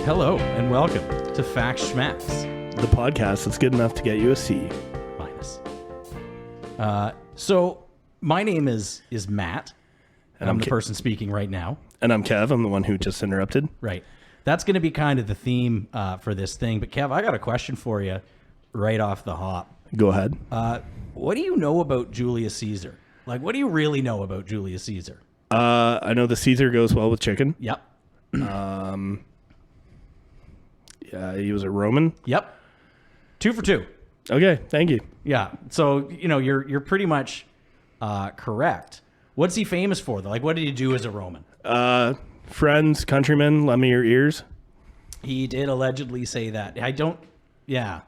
Hello and welcome to Facts Schmacks, the podcast that's good enough to get you a C minus. So my name is Matt, and I'm the person speaking right now. And I'm Kev. I'm the one who just interrupted. Right. That's going to be kind of the theme for this thing. But Kev, I got a question for you right off the hop. Go ahead. What do you know about Julius Caesar? Like, what do you really know about Julius Caesar? I know the Caesar goes well with chicken. Yep. Yeah, he was a Roman. Yep. 2 for 2. Okay, thank you. Yeah. So, you know, you're pretty much correct. What's he famous for, though? Like, what did he do as a Roman? Friends, countrymen, lend me your ears. He did allegedly say that. Yeah.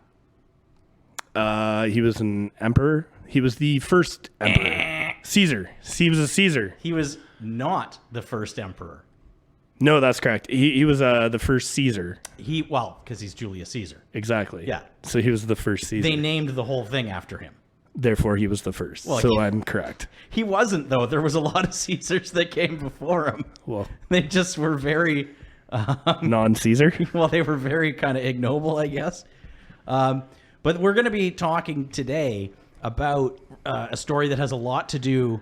He was an emperor. He was the first emperor. Caesar. He was a Caesar. He was not the first emperor. No, that's correct. He was the first Caesar. Because he's Julius Caesar. Exactly. Yeah. So he was the first Caesar. They named the whole thing after him. Therefore, he was the first. Well, so I'm correct. He wasn't, though. There was a lot of Caesars that came before him. Well, they just were very... non-Caesar? Well, they were very kind of ignoble, I guess. But we're going to be talking today about a story that has a lot to do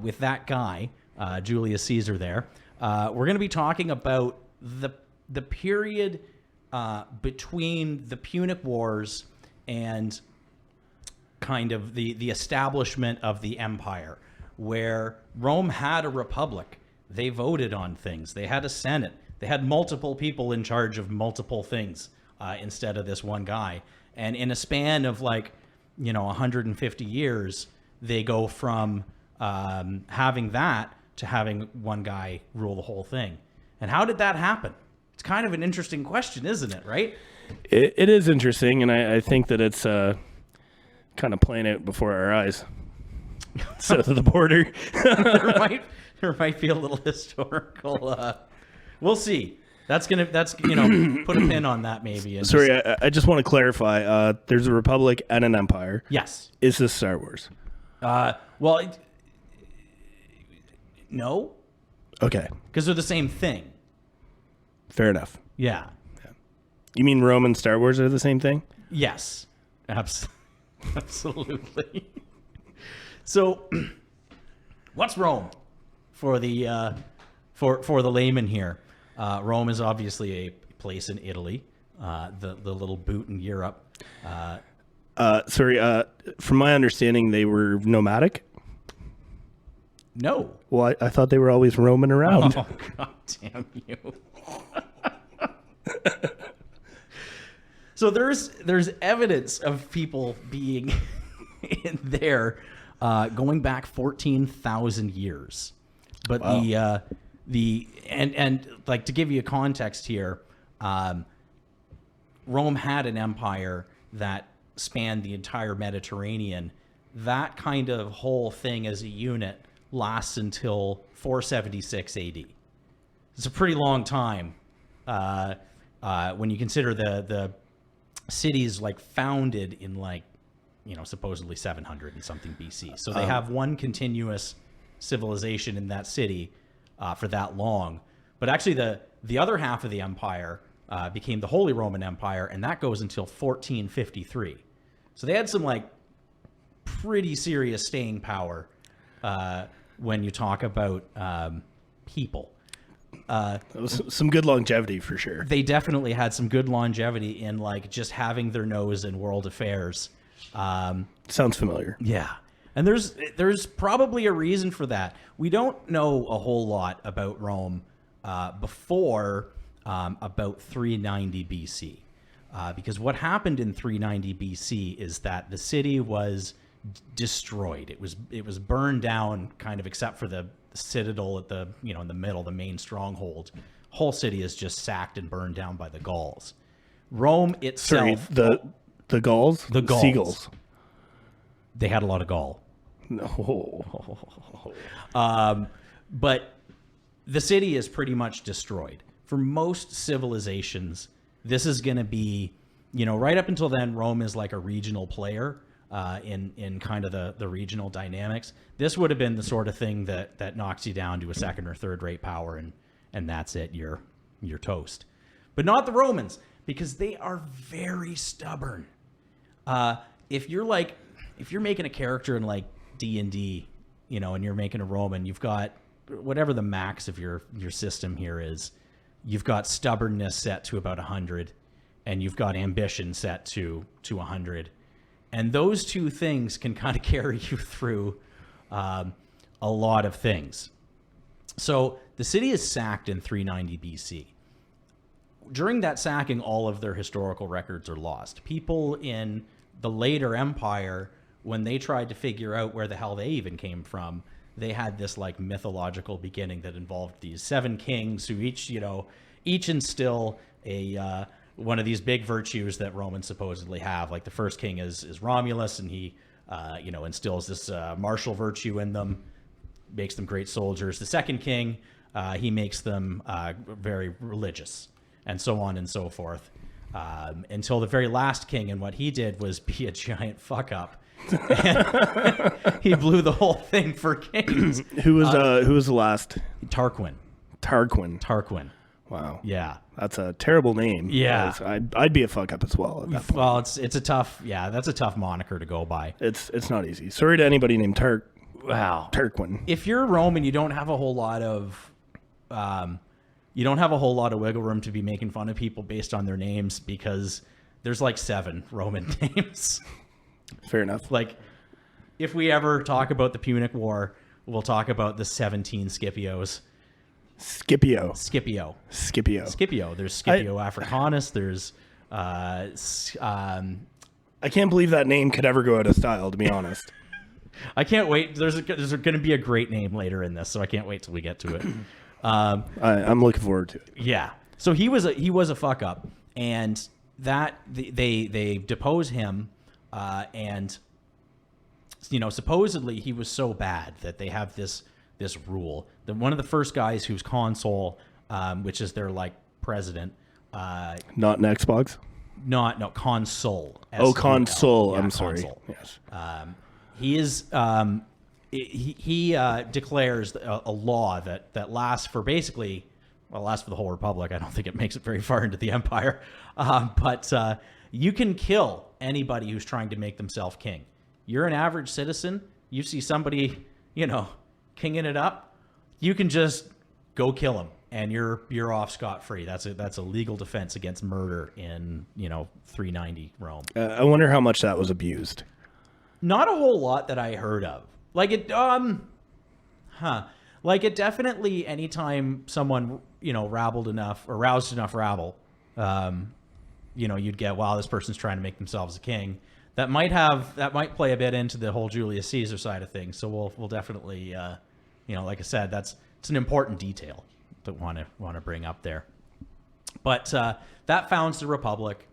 with that guy, Julius Caesar there. We're going to be talking about the period between the Punic Wars and kind of the establishment of the empire, where Rome had a republic. They voted on things. They had a senate. They had multiple people in charge of multiple things instead of this one guy. And in a span of 150 years, they go from having that to having one guy rule the whole thing. And how did that happen? It's kind of an interesting question, isn't it? Right? It is interesting, and I think that it's kind of playing out before our eyes. South of the border. there might be a little historical. We'll see. That's put a pin on that maybe. Sorry, I just want to clarify. There's a republic and an empire. Yes. Is this Star Wars? No. Okay. Because they're the same thing. Fair enough. Yeah. You mean Rome and Star Wars are the same thing? Yes. Absolutely. So, what's Rome for the for the layman here? Rome is obviously a place in Italy, the little boot in Europe. From my understanding, they were nomadic. No. Well, I thought they were always roaming around. Oh, God damn you. So there's evidence of people being in there going back 14,000 years. But wow. And to give you a context here, Rome had an empire that spanned the entire Mediterranean. That kind of whole thing as a unit lasts until 476 AD. It's a pretty long time when you consider the cities founded in supposedly 700 and something BC. So they have one continuous civilization in that city for that long. But actually the other half of the empire became the Holy Roman Empire, and that goes until 1453. So they had some pretty serious staying power when you talk about people. Some good longevity for sure. They definitely had some good longevity in just having their nose in world affairs. Sounds familiar. Yeah. And there's probably a reason for that. We don't know a whole lot about Rome before about 390 BC. Because what happened in 390 BC is that the city was destroyed. It was burned down, kind of, except for the citadel at the in the middle, the main stronghold. Whole city is just sacked and burned down by the Gauls. Rome itself. Sorry, the Gauls? The Gauls. Seagulls. They had a lot of Gaul. No. But the city is pretty much destroyed. For most civilizations, this is going to be, right up until then, Rome is like a regional player. In kind of the regional dynamics. This would have been the sort of thing that knocks you down to a second or third rate power, and that's it. You're toast. but not the Romans, because they are very stubborn. If you're making a character in like D&D, and you're making a Roman, you've got whatever the max of your system here is. You've got stubbornness set to about 100, and you've got ambition set to 100. And those two things can kind of carry you through a lot of things. So the city is sacked in 390 BC. During that sacking, all of their historical records are lost. People in the later empire, when they tried to figure out where the hell they even came from, they had this like mythological beginning that involved these 7 kings who each instill a one of these big virtues that Romans supposedly have. Like the first king is Romulus, and he instills this martial virtue in them, makes them great soldiers. The second king, he makes them very religious, and so on and so forth, until the very last king. And what he did was be a giant fuck up. He blew the whole thing for kings. Who was the last? Tarquin. Wow. Yeah. That's a terrible name. Yeah. I'd be a fuck up as well at that point. Well, it's a tough, that's a tough moniker to go by. It's not easy. Sorry to anybody named Tarquin. If you're Roman, you don't have a whole lot of wiggle room to be making fun of people based on their names, because there's like 7 Roman names. Fair enough. Like, if we ever talk about the Punic War, we'll talk about the 17 Scipios. Scipio. There's Scipio Africanus. There's I can't believe that name could ever go out of style, to be honest. I can't wait. There's going to be a great name later in this, so I can't wait till we get to it. I'm looking forward to it. Yeah. So he was a fuck up, and that they depose him, and supposedly he was so bad that they have this rule that one of the first guys who's consul, which is their like president, not an Xbox. No, consul. Consul. Yeah, I'm consul. Sorry. Yes. He is. He declares a law that lasts for basically, lasts for the whole republic. I don't think it makes it very far into the empire, but you can kill anybody who's trying to make themselves king. You're an average citizen. You see somebody, kinging it up, you can just go kill him, and you're off scot-free. That's a legal defense against murder in 390 Rome. I wonder how much that was abused. Not a whole lot that I heard of. Like it definitely, anytime someone roused enough rabble, you'd get, wow, this person's trying to make themselves a king. That might play a bit into the whole Julius Caesar side of things. So we'll definitely, like I said, it's an important detail to want to bring up there. But that founds the Republic.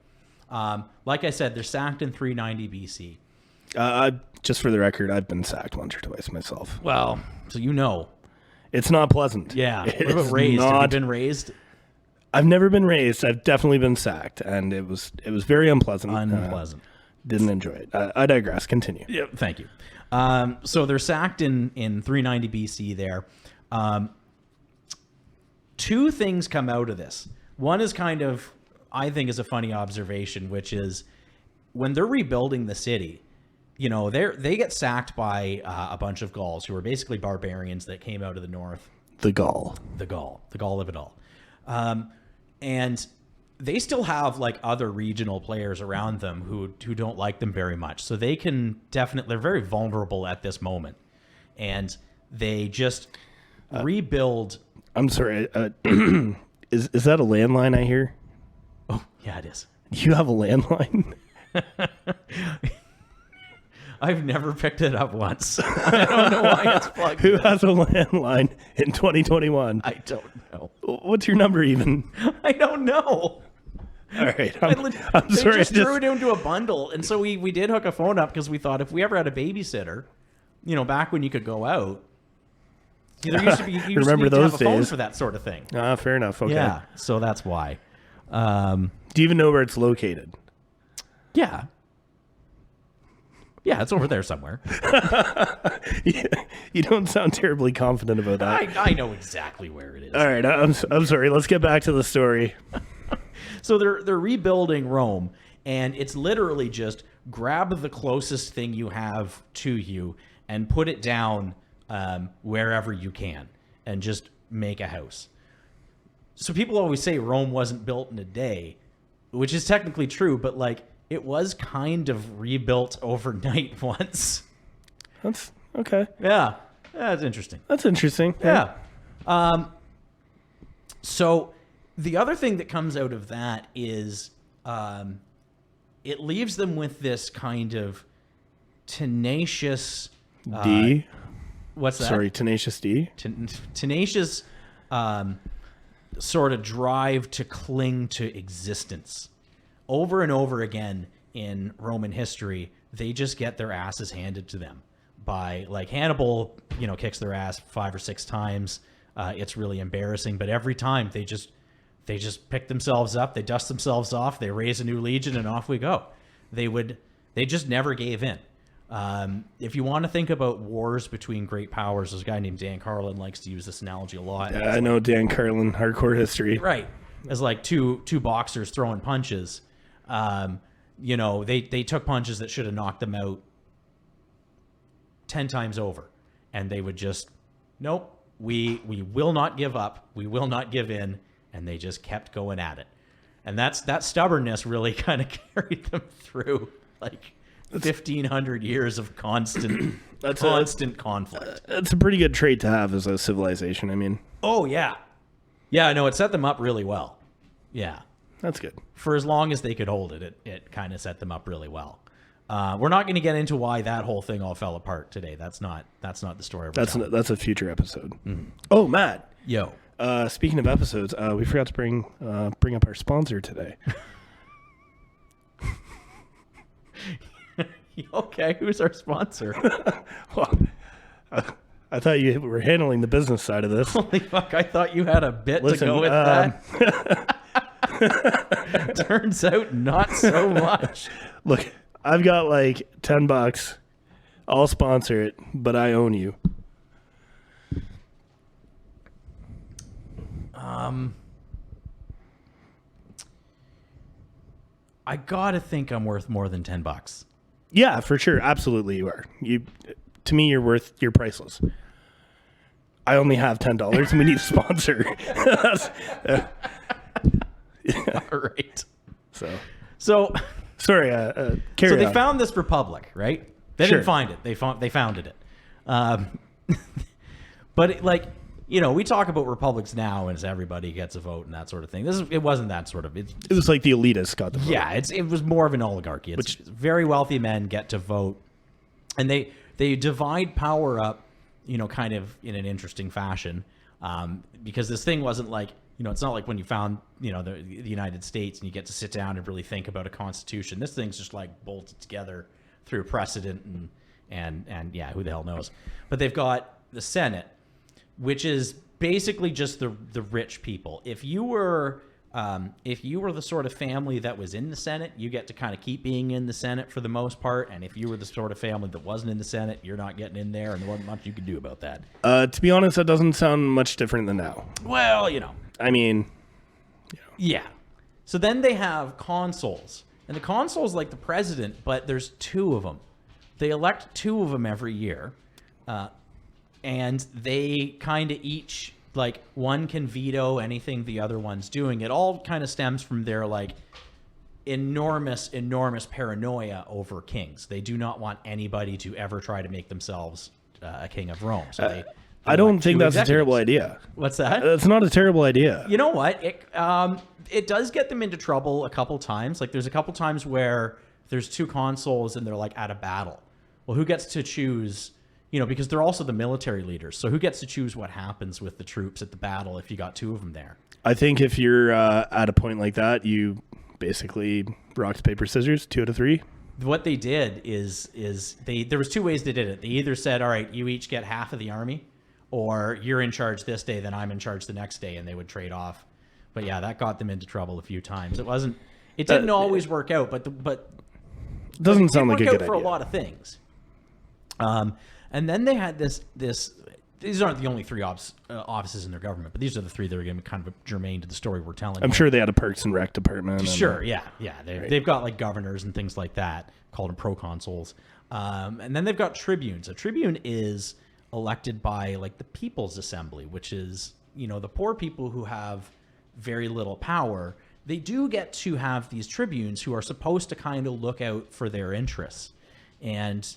Like I said, they're sacked in 390 BC. Just for the record, I've been sacked once or twice myself. Well, so it's not pleasant. Yeah. What about raised? Have you been raised? I've never been raised. I've definitely been sacked, and it was very unpleasant. Didn't enjoy it. I digress. Continue. Yeah, thank you. So they're sacked in 390 BC there. 2 things come out of this. One is kind of, I think, is a funny observation, which is when they're rebuilding the city, they get sacked by a bunch of Gauls who are basically barbarians that came out of the north. The Gaul of it all. And they still have like other regional players around them who don't like them very much. So they're very vulnerable at this moment. And they just rebuild. I'm sorry. Is that a landline I hear? Oh, yeah, it is. You have a landline? I've never picked it up once. I don't know why it's plugged. Who has a landline in 2021? I don't know. What's your number even? I don't know. All right. I'm they sorry. Just threw it into a bundle. And so we did hook a phone up because we thought if we ever had a babysitter, back when you could go out, there used to be, you remember those have a phone days for that sort of thing. Fair enough. Okay. Yeah. So that's why. Do you even know where it's located? Yeah. Yeah, it's over there somewhere. You don't sound terribly confident about that. I know exactly where it is. All right, I'm sorry. Let's get back to the story. So they're rebuilding Rome, and it's literally just grab the closest thing you have to you and put it down wherever you can, and just make a house. So people always say Rome wasn't built in a day, which is technically true, but like it was kind of rebuilt overnight once. That's okay. Yeah, that's interesting. That's interesting. Yeah. So the other thing that comes out of that is it leaves them with this kind of tenacious D. What's that? Sorry, tenacious D. Tenacious sort of drive to cling to existence. Over and over again in Roman history, they just get their asses handed to them by, like, Hannibal, kicks their ass 5 or 6 times. It's really embarrassing, but every time they just pick themselves up, they dust themselves off, they raise a new legion, and off we go. They just never gave in. If you want to think about wars between great powers, there's a guy named Dan Carlin likes to use this analogy a lot. Yeah, I know Dan Carlin, hardcore history. Right. As like two boxers throwing punches. They took punches that should have knocked them out 10 times over. And they would just, nope, we will not give up. We will not give in. And they just kept going at it. And that stubbornness really kind of carried them through like 1,500 years of constant conflict. That's a pretty good trait to have as a civilization. I mean, oh yeah, yeah. No, it set them up really well. Yeah, that's good. For as long as they could hold it, it kind of set them up really well. We're not going to get into why that whole thing all fell apart today. That's not the story. That's a future episode. Mm-hmm. Oh, Matt. Yo. Speaking of episodes, we forgot to bring up our sponsor today. Okay, who's our sponsor? Well, I thought you were handling the business side of this. Holy fuck, I thought you had a bit to go with that. Turns out not so much. Look, I've got like $10. I'll sponsor it, but I own you. I gotta think I'm worth more than $10. Yeah, for sure. Absolutely you are. To me, you're priceless. I only have $10 and we need a sponsor. Yeah. All right. So sorry, carry on. They on. found this republic, right? They didn't find it. They founded it. But we talk about republics now as everybody gets a vote and that sort of thing. It wasn't that sort of. It was like the elitists got the vote. Yeah, it was more of an oligarchy. It's very wealthy men get to vote, and they divide power up, kind of in an interesting fashion, because this thing wasn't like, it's not like when you found, the United States and you get to sit down and really think about a constitution. This thing's just like bolted together through precedent and yeah, who the hell knows. But they've got the Senate, which is basically just the rich people. If you were the sort of family that was in the Senate, you get to kind of keep being in the Senate for the most part. And if you were the sort of family that wasn't in the Senate, you're not getting in there, and there wasn't much you could do about that. To be honest, that doesn't sound much different than now. Well, I mean, yeah. So then they have consuls, and the consul's like the president, but there's 2 of them. They elect 2 of them every year. And they kind of each, like, one can veto anything the other one's doing. It all kind of stems from their, like, enormous paranoia over kings. They do not want anybody to ever try to make themselves a king of Rome. So I don't think that's a terrible idea. What's that? That's not a terrible idea. You know what? It does get them into trouble a couple times. Like, there's a couple times where there's 2 consuls and they're, like, at a battle. Well, who gets to choose... because they're also the military leaders. So who gets to choose what happens with the troops at the battle if you got 2 of them there? I think if you're at a point like that, you basically rock, paper, scissors, 2 out of 3. What they did is there was 2 ways they did it. They either said, all right, you each get half of the army, or you're in charge this day, then I'm in charge the next day, and they would trade off. But yeah, that got them into trouble a few times. It didn't always work out, but doesn't sound like a good idea for a lot of things. And then they had this these aren't the only three offices in their government, but these are the three that are going to be kind of germane to the story we're telling. I'm sure they had a Parks and Rec department. Sure, yeah. They've got like governors and things like that, called them proconsuls. And then they've got tribunes. A tribune is elected by like the People's Assembly, which is, the poor people who have very little power. They do get to have these tribunes who are supposed to kind of look out for their interests. And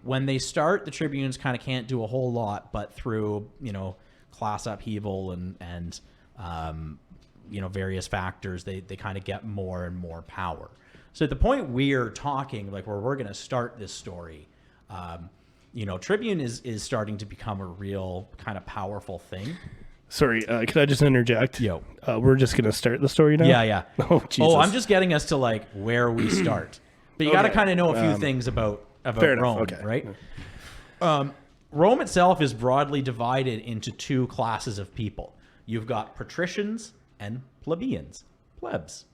when they start, the tribunes kind of can't do a whole lot, but through, class upheaval and various factors, they kind of get more and more power. So at the point we're talking, like where we're going to start this story, tribune is starting to become a real kind of powerful thing. Sorry, could I just interject? Yo. We're just going to start the story now? Yeah. Oh, Jesus. I'm just getting us to like where we start. But you got to kind of know a few things about Rome, okay. Right? Rome itself is broadly divided into two classes of people. You've got patricians and plebeians, plebs.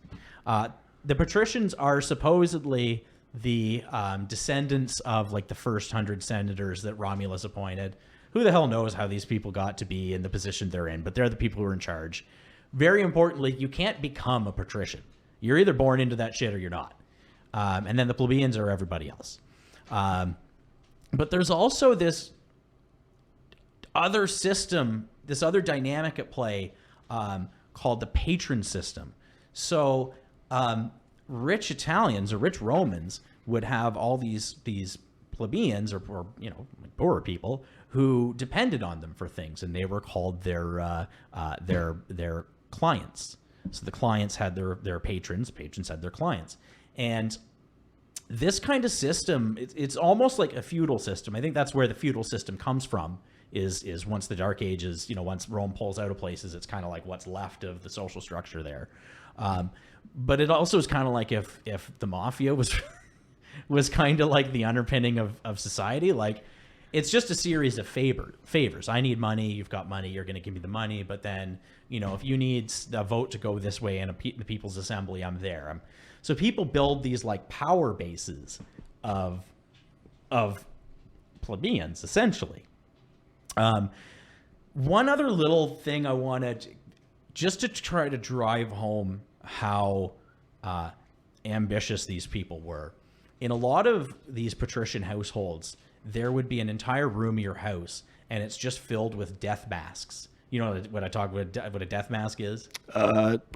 The patricians are supposedly the descendants of like the first 100 senators that Romulus appointed. Who the hell knows how these people got to be in the position they're in, but they're the people who are in charge. Very importantly, you can't become a patrician. You're either born into that shit or you're not. And then the plebeians are everybody else. But there's also this other system, this other dynamic at play called the patron system. So rich Italians or rich Romans would have all these plebeians or poorer people who depended on them for things, and they were called their clients. So the clients had their patrons had their clients. And this kind of system, it's almost like a feudal system. I think that's where the feudal system comes from, is once the Dark Ages, once Rome pulls out of places, it's kind of like what's left of the social structure there. But it also is kind of like if the mafia was kind of like the underpinning of society. Like, it's just a series of favors. I need money. You've got money. You're going to give me the money. But then, if you need a vote to go this way in the People's Assembly, I'm there. So people build these like power bases of plebeians, essentially. One other little thing I wanted, just to try to drive home how ambitious these people were. In a lot of these patrician households, there would be an entire room of your house, and it's just filled with death masks. You know what I talk about, what a death mask is?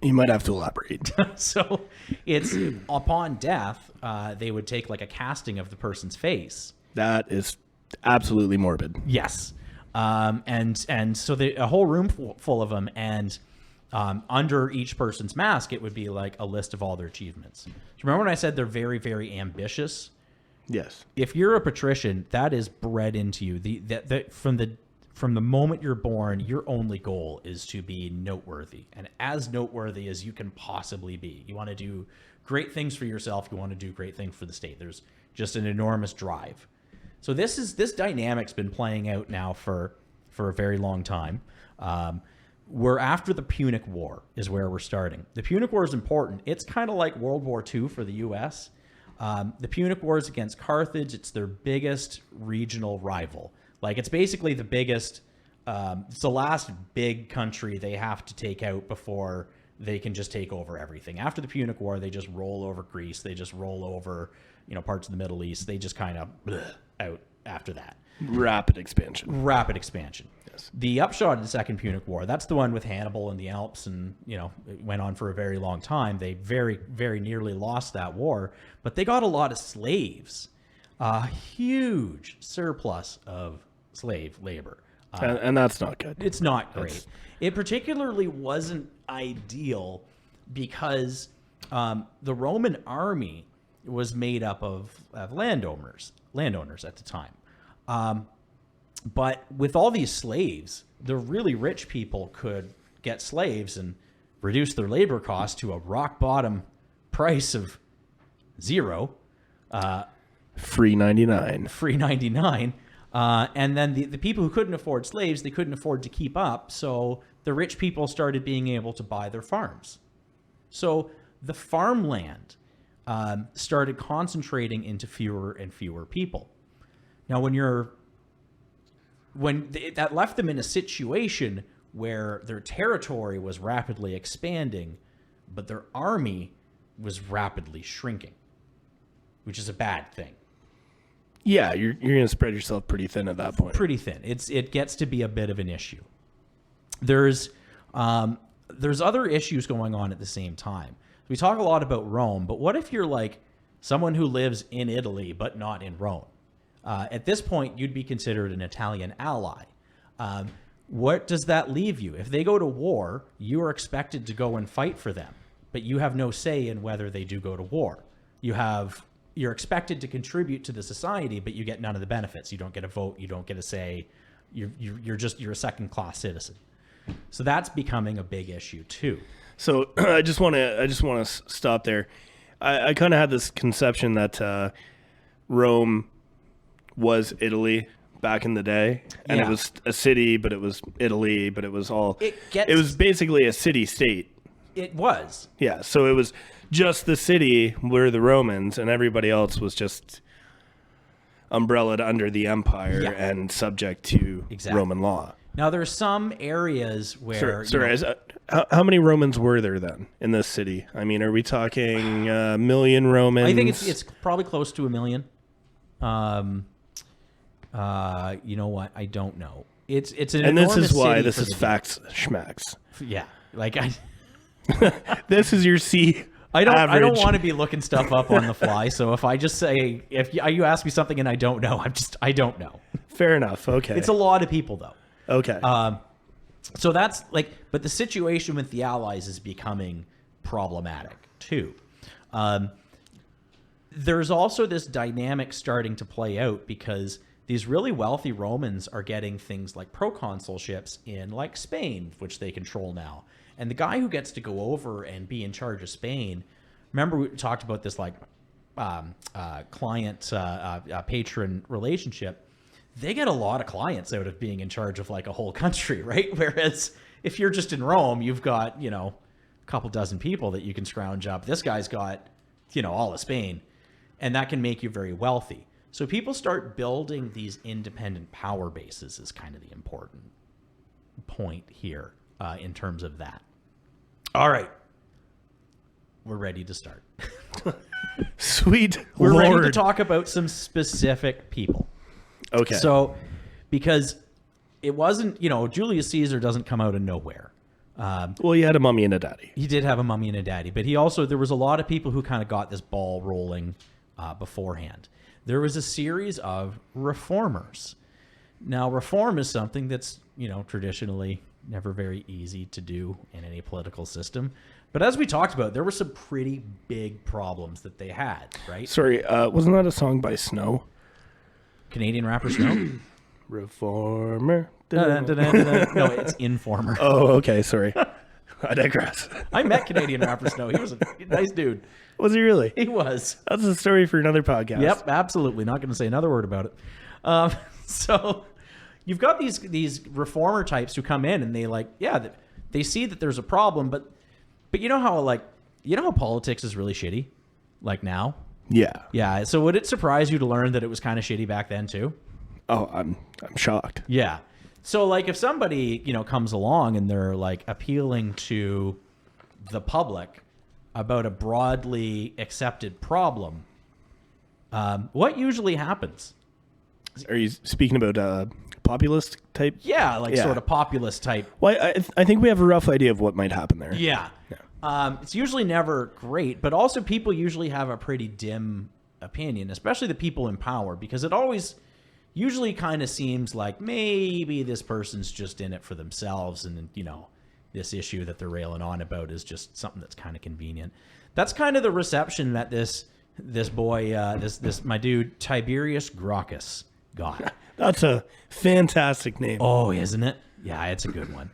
You might have to elaborate. So it's upon death, they would take like a casting of the person's face. That is absolutely morbid. Yes. And so a whole room full of them, and under each person's mask, it would be like a list of all their achievements. So remember when I said they're very, very ambitious? Yes. If you're a patrician, that is bred into you. From the moment you're born, your only goal is to be noteworthy, and as noteworthy as you can possibly be. You want to do great things for yourself. You want to do great things for the state. There's just an enormous drive. So this dynamic's been playing out now for a very long time. We're after the Punic War is where we're starting. The Punic War is important. It's kind of like World War II for the U.S. The Punic War is against Carthage. It's their biggest regional rival. Like, it's basically the biggest, it's the last big country they have to take out before they can just take over everything. After the Punic War, they just roll over Greece. They just roll over, parts of the Middle East. They just kind of out after that. Rapid expansion. Yes. The upshot of the Second Punic War, that's the one with Hannibal in the Alps, and, it went on for a very long time. They very, very nearly lost that war, but they got a lot of slaves. A huge surplus of slave labor. And that's not good. It's not great. It particularly wasn't ideal because the Roman army was made up of landowners at the time. But with all these slaves, the really rich people could get slaves and reduce their labor costs to a rock bottom price of $0. Free 99. And then the people who couldn't afford slaves, they couldn't afford to keep up. So the rich people started being able to buy their farms. So the farmland started concentrating into fewer and fewer people. Now, when you're that left them in a situation where their territory was rapidly expanding, but their army was rapidly shrinking, which is a bad thing. Yeah, you're going to spread yourself pretty thin at that point. Pretty thin. It gets to be a bit of an issue. There's other issues going on at the same time. We talk a lot about Rome, but what if you're like someone who lives in Italy but not in Rome? At this point, you'd be considered an Italian ally. What does that leave you? If they go to war, you are expected to go and fight for them, but you have no say in whether they do go to war. You're expected to contribute to the society, but you get none of the benefits. You don't get a vote. You don't get a say. You're a second-class citizen. So that's becoming a big issue too. So I just want to stop there. I kind of had this conception that Rome was Italy back in the day, and it was a city, but it was Italy, but it was all. It was basically a city-state. It was. Yeah, so it was just the city were the Romans, and everybody else was just umbrellaed under the empire and subject to Roman law. Now, there's some areas where... How many Romans were there then in this city? I mean, are we talking a million Romans? I think it's probably close to 1 million. You know what? I don't know. It's an and enormous this is why city this for is the facts schmacks. Yeah, like This is your C. I don't want to be looking stuff up on the fly. So if I just say if you ask me something and I don't know, I don't know. Fair enough. Okay. It's a lot of people though. Okay. So that's like, but the situation with the Allies is becoming problematic too. There's also this dynamic starting to play out because these really wealthy Romans are getting things like proconsulships in like Spain, which they control now. And the guy who gets to go over and be in charge of Spain, remember we talked about this like client patron relationship. They get a lot of clients out of being in charge of like a whole country, right? Whereas if you're just in Rome, you've got, a couple dozen people that you can scrounge up. This guy's got, all of Spain, and that can make you very wealthy. So people start building these independent power bases is kind of the important point here in terms of that. All right. We're ready to start. Sweet We're Lord. ready to talk about some specific people. Okay. So, because it wasn't, Julius Caesar doesn't come out of nowhere. Well, he had a mummy and a daddy. He did have a mummy and a daddy, but there was a lot of people who kind of got this ball rolling beforehand. There was a series of reformers. Now, reform is something that's, traditionally never very easy to do in any political system. But as we talked about, there were some pretty big problems that they had, right? Sorry, wasn't that a song by Snow? Canadian rapper Snow? Reformer. No, it's Informer. Oh, okay. Sorry. I digress. I met Canadian rapper Snow. He was a nice dude. Was he really? He was. That's a story for another podcast. Yep, absolutely. Not going to say another word about it. So you've got these reformer types who come in and they see that there's a problem, but you know how politics is really shitty, like now. Yeah. So would it surprise you to learn that it was kind of shitty back then too? Oh, I'm shocked. Yeah. So like if somebody, comes along and they're like appealing to the public about a broadly accepted problem, what usually happens? Are you speaking about populist type? Yeah, sort of populist type. Well, I think we have a rough idea of what might happen there. Yeah. It's usually never great, but also people usually have a pretty dim opinion, especially the people in power, because it always usually kind of seems like maybe this person's just in it for themselves, and this issue that they're railing on about is just something that's kind of convenient. That's kind of the reception that this boy, my dude Tiberius Gracchus got. That's a fantastic name. Oh, isn't it? Yeah, it's a good one.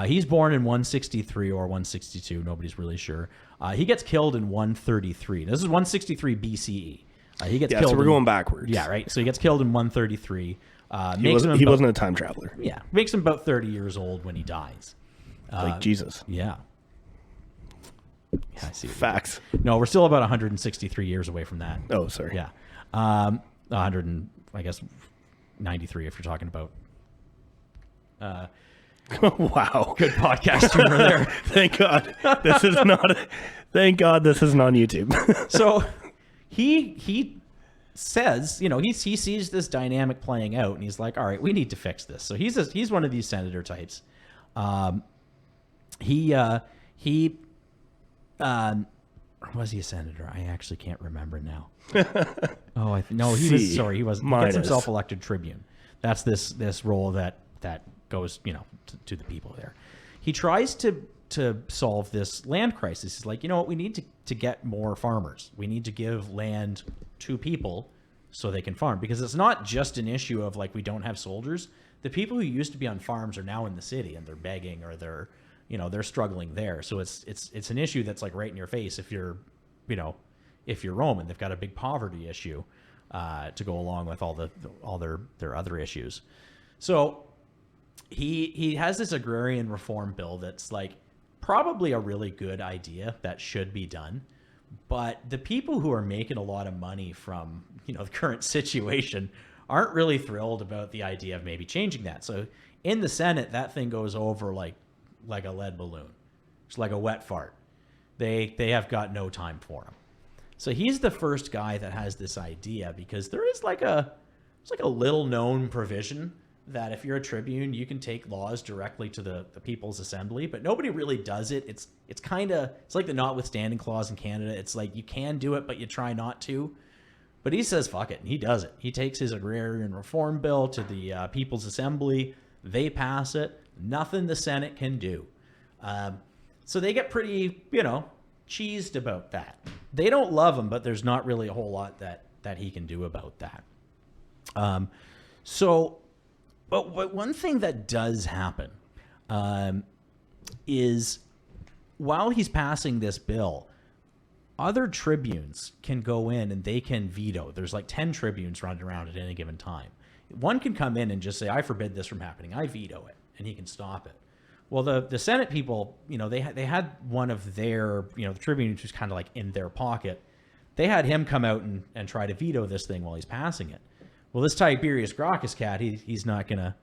He's born in 163 or 162. Nobody's really sure. He gets killed in 133. This is 163 BCE. He gets killed. So we're going backwards. Yeah, right. So he gets killed in 133. He wasn't a time traveler. Yeah, makes him about 30 years old when he dies. Like Jesus. Yeah. I see. Facts. No, we're still about 163 years away from that. Oh, sorry. Yeah. 100 and I guess 93 if you're talking about Wow. Good podcast humor there. Thank God this is not. Thank God this isn't on YouTube. So he says, he sees this dynamic playing out, and he's like, all right, we need to fix this. So he's one of these senator types. Was he a senator? I actually can't remember now. He was. He gets himself elected tribune. That's this role that goes, to the people there. He tries to solve this land crisis. He's like, you know what, we need to get more farmers. We need to give land to people so they can farm, because it's not just an issue of like we don't have soldiers. The people who used to be on farms are now in the city and they're begging, or they're struggling there. So it's an issue that's like right in your face if you're Roman. They've got a big poverty issue to go along with all their other issues. So he has this agrarian reform bill that's like probably a really good idea that should be done, but the people who are making a lot of money from the current situation aren't really thrilled about the idea of maybe changing that. So in the Senate, that thing goes over like a lead balloon. It's like a wet fart. They have got no time for him. So he's the first guy that has this idea, because there is it's like a little known provision that if you're a tribune, you can take laws directly to the People's Assembly, but nobody really does it. It's like the notwithstanding clause in Canada. It's like you can do it, but you try not to. But he says, fuck it, and he does it. He takes his agrarian reform bill to the People's Assembly. They pass it. Nothing the Senate can do. So they get pretty, cheesed about that. They don't love him, but there's not really a whole lot that he can do about that. But one thing that does happen is while he's passing this bill, other tribunes can go in and they can veto. There's like 10 tribunes running around at any given time. One can come in and just say, I forbid this from happening. I veto it, and he can stop it. Well, the Senate people, they had one of their, the tribune who's kind of like in their pocket. They had him come out and try to veto this thing while he's passing it. Well, this Tiberius Gracchus cat, he's not gonna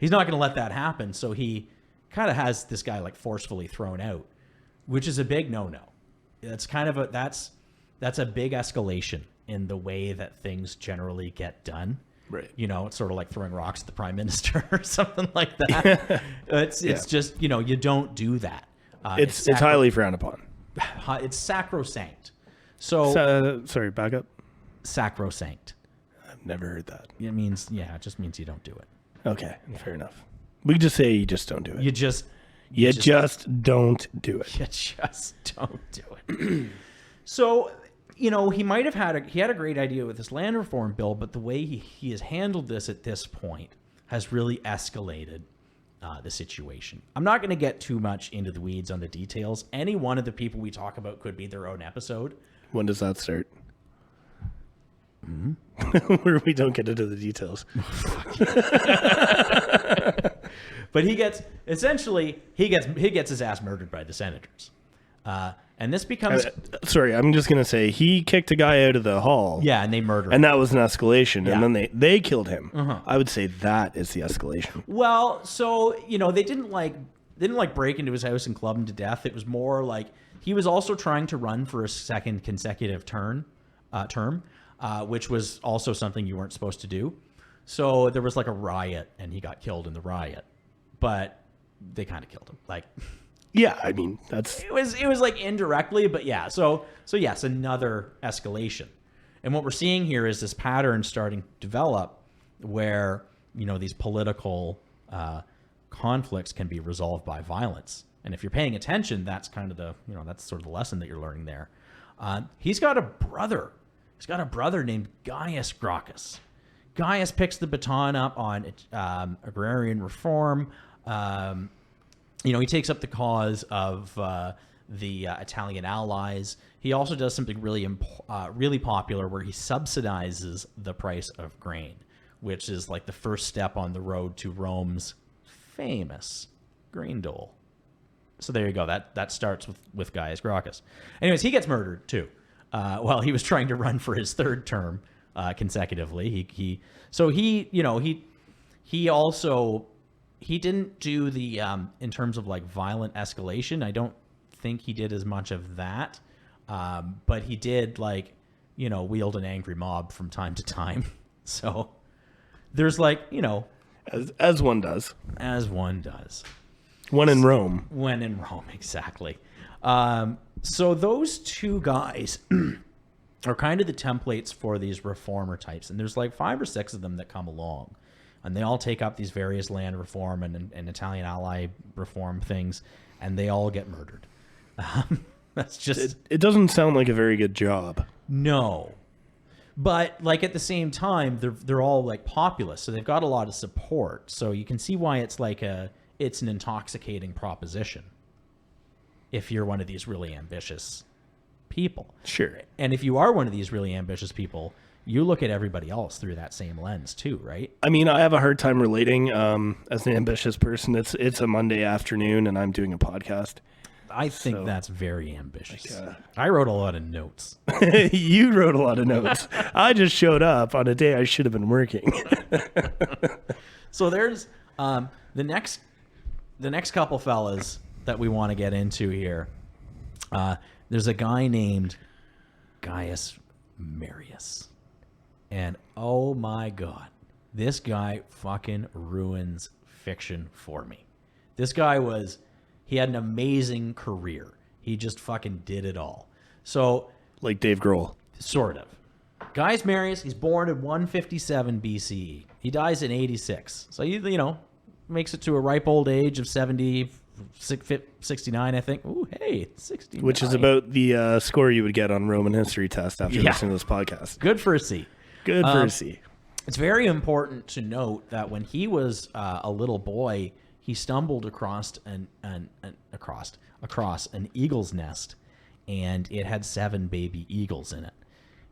let that happen. So he kind of has this guy like forcefully thrown out, which is a big no-no. That's kind of that's a big escalation in the way that things generally get done. Right. It's sort of like throwing rocks at the prime minister or something like that. It's just, you don't do that. It's highly frowned upon. It's sacrosanct. So sorry, back up. Sacrosanct. I've never heard that. It just means you don't do it. Okay, fair enough. We could just say you just don't do it. You just don't do it. You just don't do it. So, he might have had a great idea with this land reform bill, but the way he has handled this at this point has really escalated the situation. I'm not going to get too much into the weeds on the details. Any one of the people we talk about could be their own episode. When does that start? Where we don't get into the details. But he gets his ass murdered by the senators. And this becomes... sorry, I'm just going to say, he kicked a guy out of the hall. Yeah, and they murdered him. And that was an escalation. Yeah. And then they killed him. Uh-huh. I would say that is the escalation. Well, so, they didn't break into his house and club him to death. It was more like he was also trying to run for a second consecutive term, which was also something you weren't supposed to do. So there was like a riot, and he got killed in the riot. But they kind of killed him. Like... Yeah, I mean, that's... It was like indirectly, but yeah. So yes, another escalation. And what we're seeing here is this pattern starting to develop where, these political conflicts can be resolved by violence. And if you're paying attention, that's kind of that's sort of the lesson that you're learning there. He's got a brother. He's got a brother named Julius Gracchus. Gaius picks the baton up on agrarian reform. He takes up the cause of the Italian allies. He also does something really popular where he subsidizes the price of grain, which is like the first step on the road to Rome's famous grain dole. So there you go. That starts with Gaius Gracchus. Anyways, he gets murdered too while he was trying to run for his third term consecutively. He also he didn't do the in terms of like violent escalation. I don't think he did as much of that, but he did like wield an angry mob from time to time. So there's like as one does, when in Rome, exactly. So those two guys are kind of the templates for these reformer types, and there's like 5 or 6 of them that come along. And they all take up these various land reform and Italian ally reform things, and they all get murdered. That's just... It doesn't sound like a very good job. No. But, like, at the same time, they're all, like, populist, so they've got a lot of support. So you can see why it's like it's an intoxicating proposition if you're one of these really ambitious people. Sure. And if you are one of these really ambitious people... You look at everybody else through that same lens too, right? I mean, I have a hard time relating as an ambitious person. It's a Monday afternoon and I'm doing a podcast. I think that's very ambitious. I wrote a lot of notes. You wrote a lot of notes. I just showed up on a day I should have been working. So there's the next couple fellas that we want to get into here. There's a guy named Gaius Marius. And oh my God, this guy fucking ruins fiction for me. This guy he had an amazing career. He just fucking did it all. So, like Dave Grohl. Sort of. Gaius Marius, he's born in 157 BCE. He dies in 86. So, makes it to a ripe old age of 70, 69, I think. Ooh, hey, 69. Which is about the score you would get on Roman history test after listening to this podcast. Good for a C. Good for a C. It's very important to note that when he was a little boy, he stumbled across an eagle's nest, and it had 7 baby eagles in it.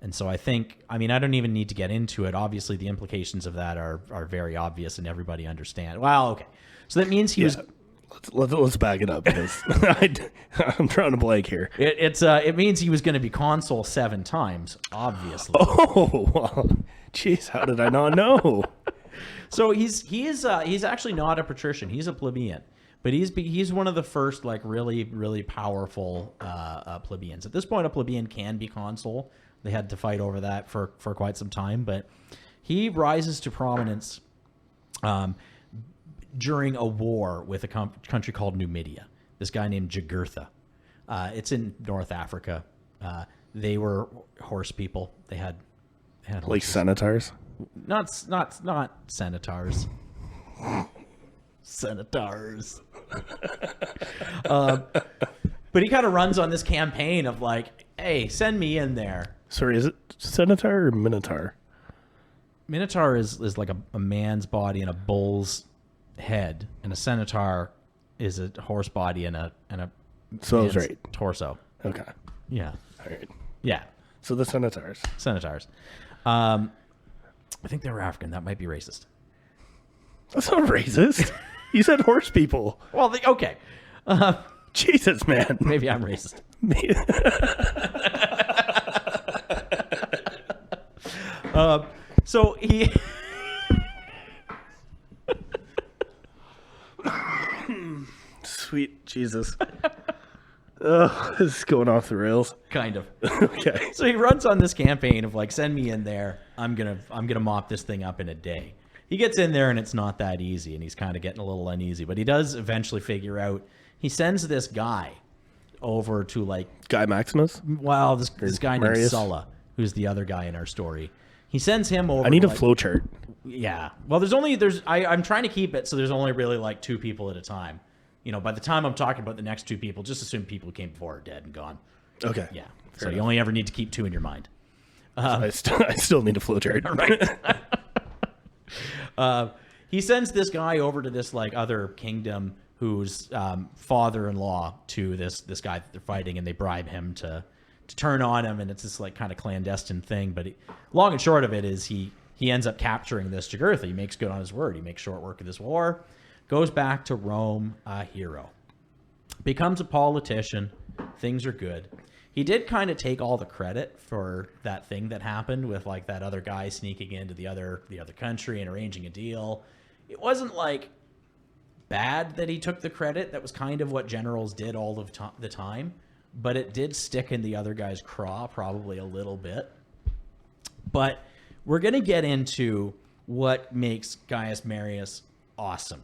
And so I don't even need to get into it. Obviously, the implications of that are very obvious, and everybody understands. Well, okay. So that means he was... Let's back it up because I'm trying to blank here. It means he was going to be consul 7 times, obviously. Oh, well, jeez, how did I not know? So he's actually not a patrician. He's a plebeian, but he's one of the first like really really powerful plebeians. At this point, a plebeian can be consul. They had to fight over that for quite some time, but he rises to prominence. During a war with a country called Numidia. This guy named Jugurtha. It's in North Africa. They were horse people. They had horses. Like centaurs? Not centaurs. Centaurs. But he kind of runs on this campaign of like, hey, send me in there. Sorry, is it centaur or minotaur? Minotaur is like a man's body and a bull's head, and a centaur is a horse body and a so I was right. Torso. Okay. Yeah. All right. Yeah. So the centaurs. I think they were African. That might be racist. That's not racist. You said horse people. Well, okay. Jesus, man. Maybe I'm racist. So he... Sweet Jesus. This is going off the rails. Kind of. Okay. So he runs on this campaign of like, send me in there. I'm gonna mop this thing up in a day. He gets in there and it's not that easy, and he's kind of getting a little uneasy. But he does eventually figure out. He sends this guy over to like Guy Maximus. Well, this guy named Marius? Sulla, who's the other guy in our story. He sends him over. I need a like, flow chart. Yeah. Well, I'm trying to keep it so there's only really like 2 people at a time. By the time I'm talking about the next 2 people, just assume people who came before are dead and gone. Okay. Yeah. So you only ever need to keep 2 in your mind. I still need a flow chart. Right. He sends this guy over to this like other kingdom who's father-in-law to this guy that they're fighting, and they bribe him to turn on him, and it's this like kind of clandestine thing. But long and short of it is he ends up capturing this Jugurtha. He makes good on his word. He makes short work of this war. Goes back to Rome, a hero. Becomes a politician. Things are good. He did kind of take all the credit for that thing that happened with like that other guy sneaking into the other country and arranging a deal. It wasn't like bad that he took the credit. That was kind of what generals did all of the time. But it did stick in the other guy's craw probably a little bit. But we're going to get into what makes Gaius Marius awesome.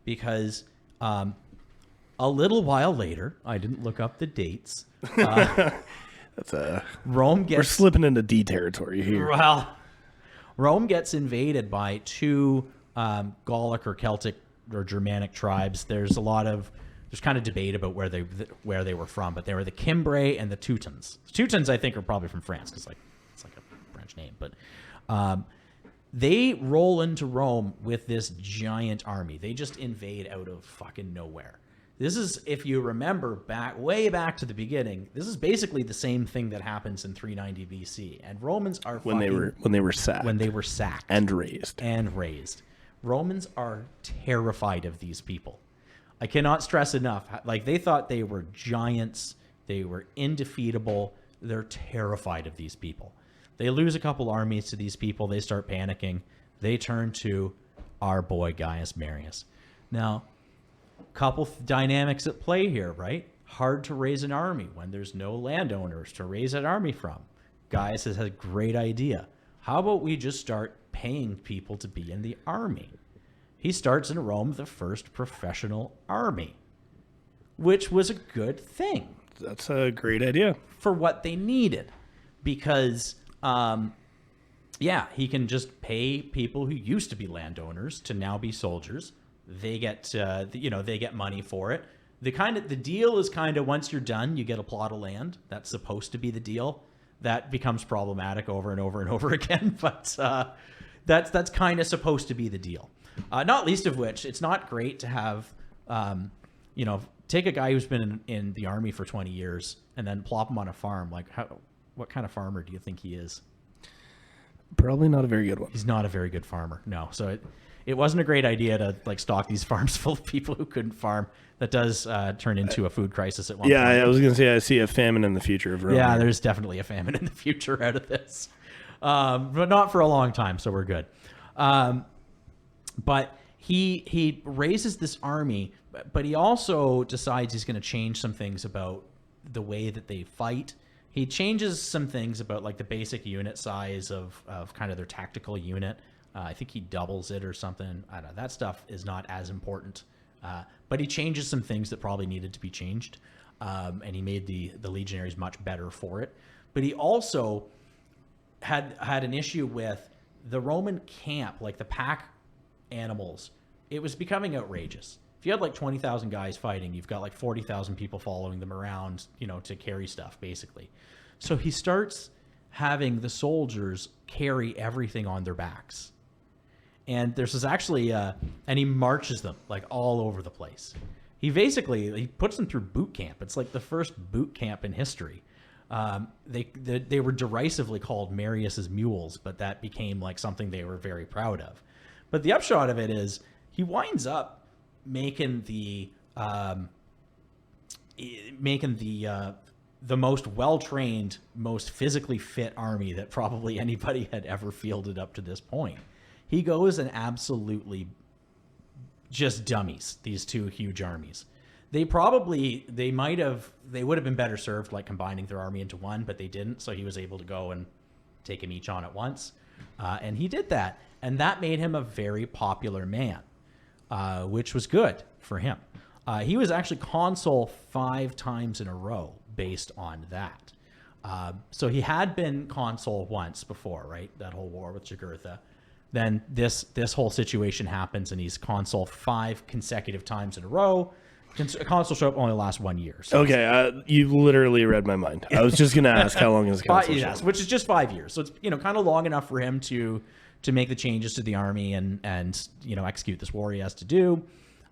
Because a little while later, I didn't look up the dates. Rome gets... We're slipping into D territory here. Well, Rome gets invaded by two Gallic or Celtic or Germanic tribes. There's kind of debate about where they were from, but they were the Cimbri and the Teutons. The Teutons, I think, are probably from France because it's like a French name. But they roll into Rome with this giant army. They just invade out of fucking nowhere. This is, if you remember way back to the beginning, this is basically the same thing that happens in 390 BC. And Romans are when they were sacked and raised. Romans are terrified of these people. I cannot stress enough. Like, they thought they were giants. They were indefeatable. They're terrified of these people. They lose a couple armies to these people. They start panicking. They turn to our boy Gaius Marius. Now, couple dynamics at play here, right? Hard to raise an army when there's no landowners to raise an army from. Gaius has a great idea. How about we just start paying people to be in the army? He starts in Rome the first professional army, which was a good thing. That's a great idea. For what they needed. Because, he can just pay people who used to be landowners to now be soldiers. They get, they get money for it. The deal is kind of, once you're done, you get a plot of land. That's supposed to be the deal. That becomes problematic over and over and over again, but that's kind of supposed to be the deal. Not least of which, it's not great to have, take a guy who's been in the army for 20 years and then plop him on a farm. Like, what kind of farmer do you think he is? Probably not a very good one. He's not a very good farmer, no. So it wasn't a great idea to stock these farms full of people who couldn't farm. That does turn into a food crisis at one point. Yeah, I was going to say I see a famine in the future of Rome. Yeah, there's definitely a famine in the future out of this. But not for a long time, so we're good. But he raises this army, but he also decides he's going to change some things about the way that they fight. He changes some things about like the basic unit size of kind of their tactical unit. I think he doubles it or something. I don't know. That stuff is not as important. But he changes some things that probably needed to be changed. And he made the legionaries much better for it. But he also had an issue with the Roman camp, like the pack animals. It was becoming outrageous. If you had like 20,000 guys fighting, you've got like 40,000 people following them around, to carry stuff, basically. So he starts having the soldiers carry everything on their backs. And there's actually, and he marches them like all over the place. He puts them through boot camp. It's like the first boot camp in history. They were derisively called Marius's mules, but that became like something they were very proud of. But the upshot of it is he winds up making the most well-trained, most physically fit army that probably anybody had ever fielded up to this point. He goes and absolutely just dummies these two huge armies. They would have been better served like combining their army into one, but they didn't. So he was able to go and take them each on at once. And he did that. And that made him a very popular man, which was good for him. He was actually consul 5 times in a row based on that. So he had been consul once before, right? That whole war with Jugurtha. Then this whole situation happens, and he's consul 5 consecutive times in a row. Consulship only lasts 1 year. So okay, you literally read my mind. I was just going to ask how long is consulship? Yes, which is just 5 years. So it's kind of long enough for him to make the changes to the army and execute this war he has to do.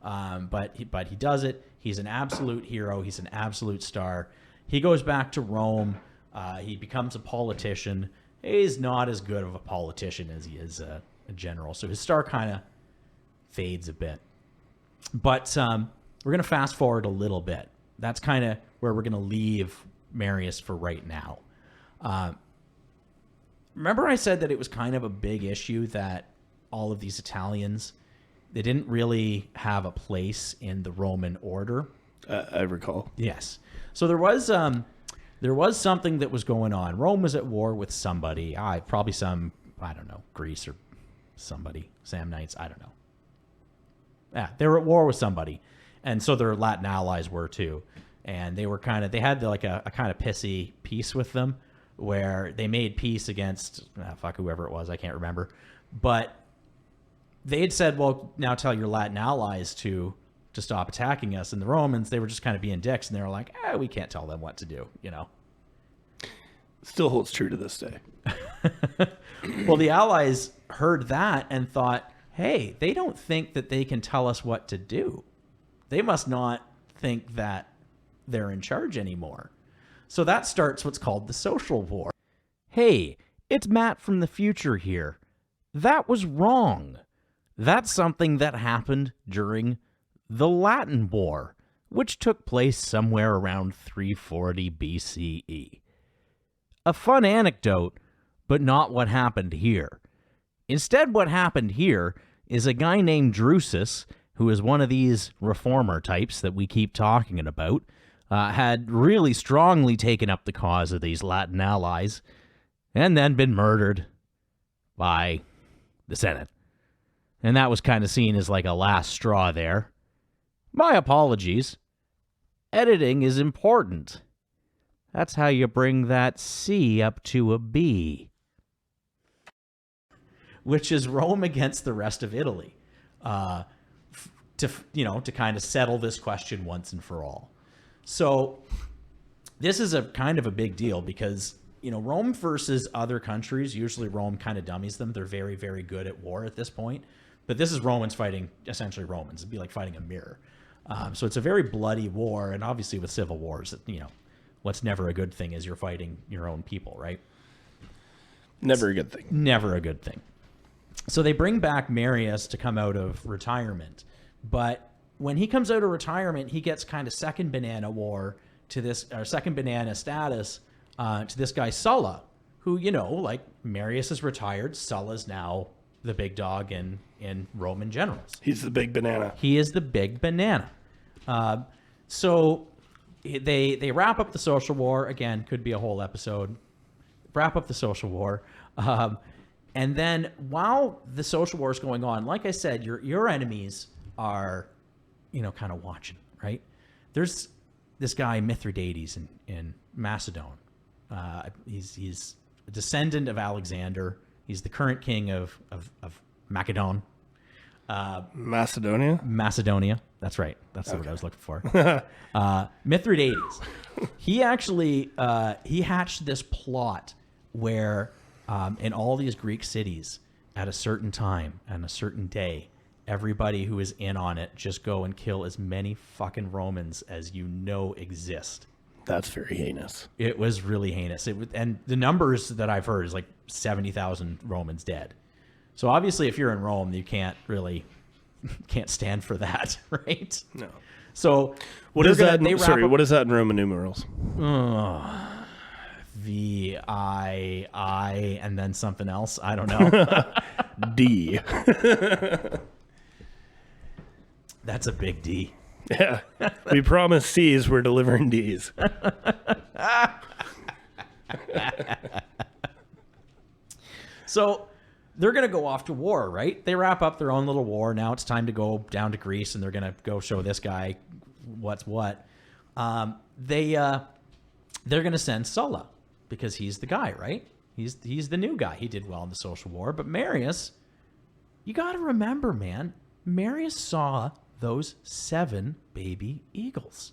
But he does it. He's an absolute hero. He's an absolute star. He goes back to Rome. He becomes a politician. He's not as good of a politician as he is a general. So his star kind of fades a bit. But we're going to fast forward a little bit. That's kind of where we're going to leave Marius for right now. Remember I said that it was kind of a big issue that all of these Italians They didn't really have a place in the Roman order. I recall. Yes. So there was something that was going on. Rome was at war with somebody. Probably some, I don't know, Greece or somebody. Samnites, I don't know. Yeah, they were at war with somebody. And so their Latin allies were too. And they had like a kind of pissy peace with them where they made peace against, whoever it was, I can't remember. But they had said, well, now tell your Latin allies to stop attacking us. And the Romans, they were just kind of being dicks. And they were like, we can't tell them what to do, you know. Still holds true to this day. Well, the allies heard that and thought, hey, they don't think that they can tell us what to do. They must not think that they're in charge anymore. So that starts what's called the Social War. Hey, it's Matt from the future here. That was wrong. That's something that happened during the Latin War, which took place somewhere around 340 BCE. A fun anecdote, but not what happened here. Instead, what happened here is a guy named Drusus, who is one of these reformer types that we keep talking about, had really strongly taken up the cause of these Latin allies, and then been murdered by the Senate. And that was kind of seen as like a last straw there. My apologies. Editing is important. That's how you bring that C up to a B. Which is Rome against the rest of Italy. To kind of settle this question once and for all. So this is a kind of a big deal because, Rome versus other countries, usually Rome kind of dummies them. They're very, very good at war at this point. But this is Romans fighting essentially Romans. It'd be like fighting a mirror. So it's a very bloody war. And obviously with civil wars, what's never a good thing is you're fighting your own people, right? Never a good thing. Never a good thing. So they bring back Marius to come out of retirement. But when he comes out of retirement, he gets kind of second banana status to this guy Sulla, who, Marius is retired. Sulla's now the big dog in Roman generals. He's the big banana. He is the big banana. So they wrap up the social war. Again, could be a whole episode. Wrap up the social war. And then while the social war is going on, like I said, your enemies are, kind of watching, right? There's this guy Mithridates in Macedon. He's a descendant of Alexander. He's the current king of Macedon. Macedonia. That's right. That's the word I was looking for. Mithridates. He actually he hatched this plot where in all these Greek cities at a certain time and a certain day, everybody who is in on it just go and kill as many fucking Romans as exist. That's very heinous. It was really heinous. And the numbers that I've heard is like 70,000 Romans dead. So obviously, if you're in Rome, you can't stand for that, right? No. So what is that? What is that in Roman numerals? VII and then something else. I don't know. D. That's a big D. Yeah. We promise C's, we're delivering D's. So they're going to go off to war, right? They wrap up their own little war. Now it's time to go down to Greece, and they're going to go show this guy what's what. They're going to send Sulla because he's the guy, right? He's the new guy. He did well in the social war. But Marius, you got to remember, man, Marius saw those 7 baby eagles.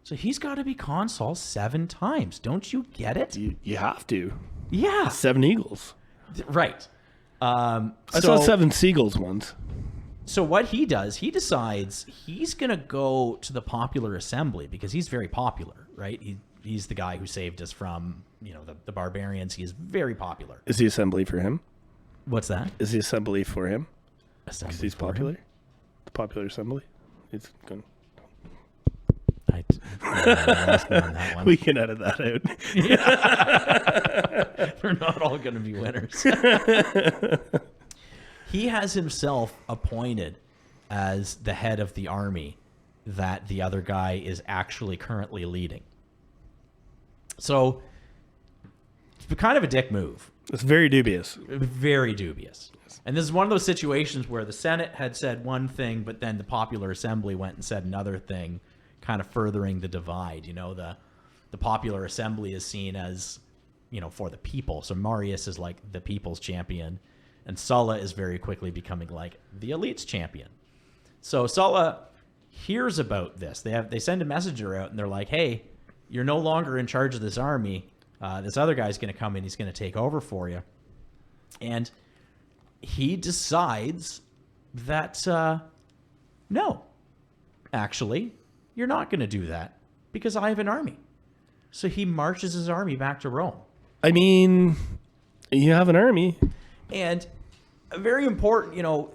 So he's got to be consul 7 times. Don't you get it? You have to. Yeah. 7 eagles. Right. I saw 7 seagulls once. So what he does, he decides he's going to go to the popular assembly because he's very popular, right? He's the guy who saved us from, the barbarians. He is very popular. Is the assembly for him? What's that? Is the assembly for him? Because he's popular? Him? The popular assembly? It's going. We can edit that out. They're not all going to be winners. He has himself appointed as the head of the army that the other guy is actually currently leading. So it's kind of a dick move. It's very dubious. Very dubious. And this is one of those situations where the Senate had said one thing, but then the popular assembly went and said another thing, kind of furthering the divide. You know, the popular assembly is seen as, you know, for the people. So Marius is like the people's champion, and Sulla is very quickly becoming like the elite's champion. So Sulla hears about this. They send a messenger out, and they're like, hey, you're no longer in charge of this army. This other guy's going to come in. He's going to take over for you. And he decides that, no, actually, you're not going to do that because I have an army. So he marches his army back to Rome. I mean, you have an army. And a very important, you know,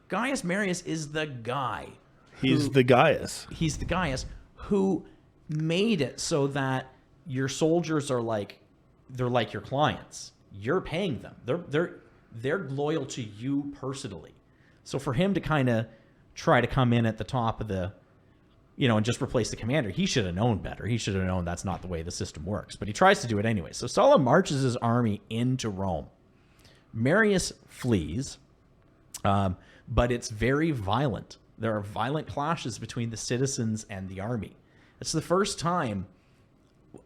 Gaius Marius is the guy. He's the Gaius. He's the Gaius who made it so that your soldiers are like, they're like your clients. You're paying them. They're loyal to you personally. So for him to kind of try to come in at the top of the, you know, and just replace the commander, he should have known better. He should have known that's not the way the system works. But he tries to do it anyway. So Sulla marches his army into Rome. Marius flees, but it's very violent. There are violent clashes between the citizens and the army. It's the first time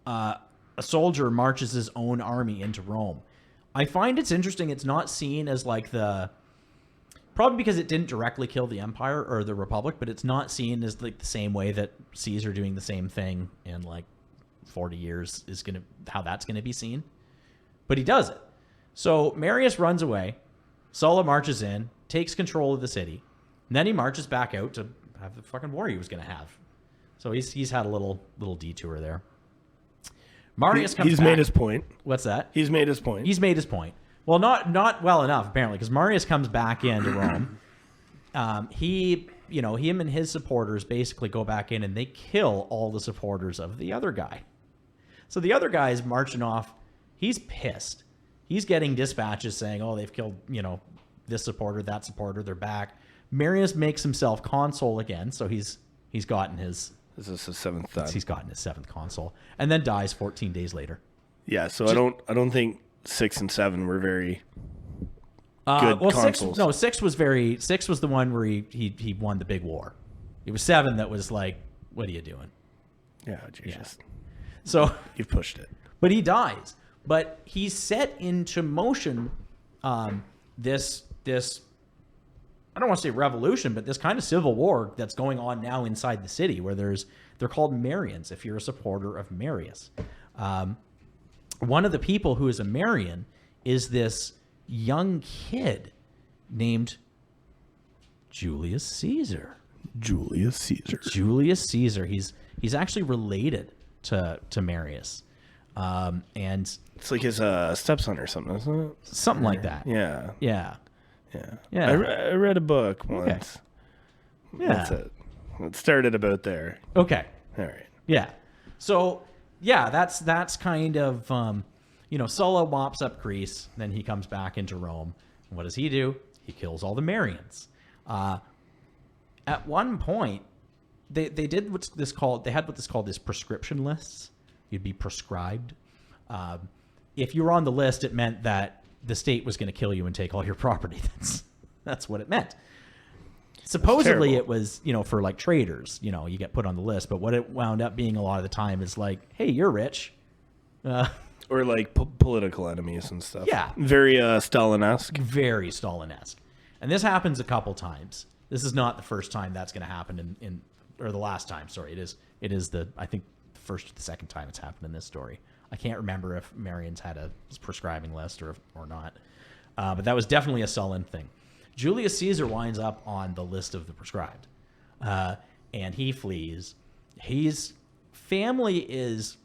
a soldier marches his own army into Rome. I find it's interesting. It's not seen as like probably because it didn't directly kill the empire or the republic, but it's not seen as like the same way that Caesar doing the same thing in like 40 years is how that's gonna be seen. But he does it. So Marius runs away. Sulla marches in, takes control of the city, and then he marches back out to have the fucking war he was gonna have. So he's had a little detour there. Marius comes He's back. made his point. What's that? He's made his point. He's made his point. Well, not well enough, apparently, because Marius comes back into Rome. Him and his supporters basically go back in and they kill all the supporters of the other guy. So the other guy is marching off. He's pissed. He's getting dispatches saying, oh, they've killed, you know, this supporter, that supporter, they're back. Marius makes himself consul again, so he's gotten his... This is his seventh time. He's gotten his seventh consul, and then dies 14 days later. Yeah, so I don't think 6 and 7 were very good consuls. Six was the one where he won the big war. It was 7 that was like, what are you doing? Yeah, Jesus. Yeah. So you've pushed it. But he dies. But he set into motion this I don't want to say revolution, but this kind of civil war that's going on now inside the city, where they're called Marians if you're a supporter of Marius. One of the people who is a Marian is this young kid named Julius Caesar. Julius Caesar. Julius Caesar. He's actually related to Marius. And it's like his stepson or something, isn't it? Something like that. Yeah. Yeah. Yeah. Yeah. I read a book once. Okay. Yeah. That's it. It started about there. Okay. All right. Yeah. So, yeah, that's kind of, Sulla mops up Greece, then he comes back into Rome. And what does he do? He kills all the Marians. At one point, they had what's called this prescription lists. You'd be prescribed. If you were on the list, it meant that the state was going to kill you and take all your property. That's what it meant. Supposedly it was, for like traders, you get put on the list. But what it wound up being a lot of the time is like, hey, you're rich. Or like political enemies and stuff. Yeah. Very Stalin-esque. Very Stalin-esque. And this happens a couple times. This is not the first time that's going to happen or the last time. Sorry, it is I think the first or the second time it's happened in this story. I can't remember if Marians had a prescribing list or not. But that was definitely a Sullan thing. Julius Caesar winds up on the list of the prescribed. And he flees. His family is...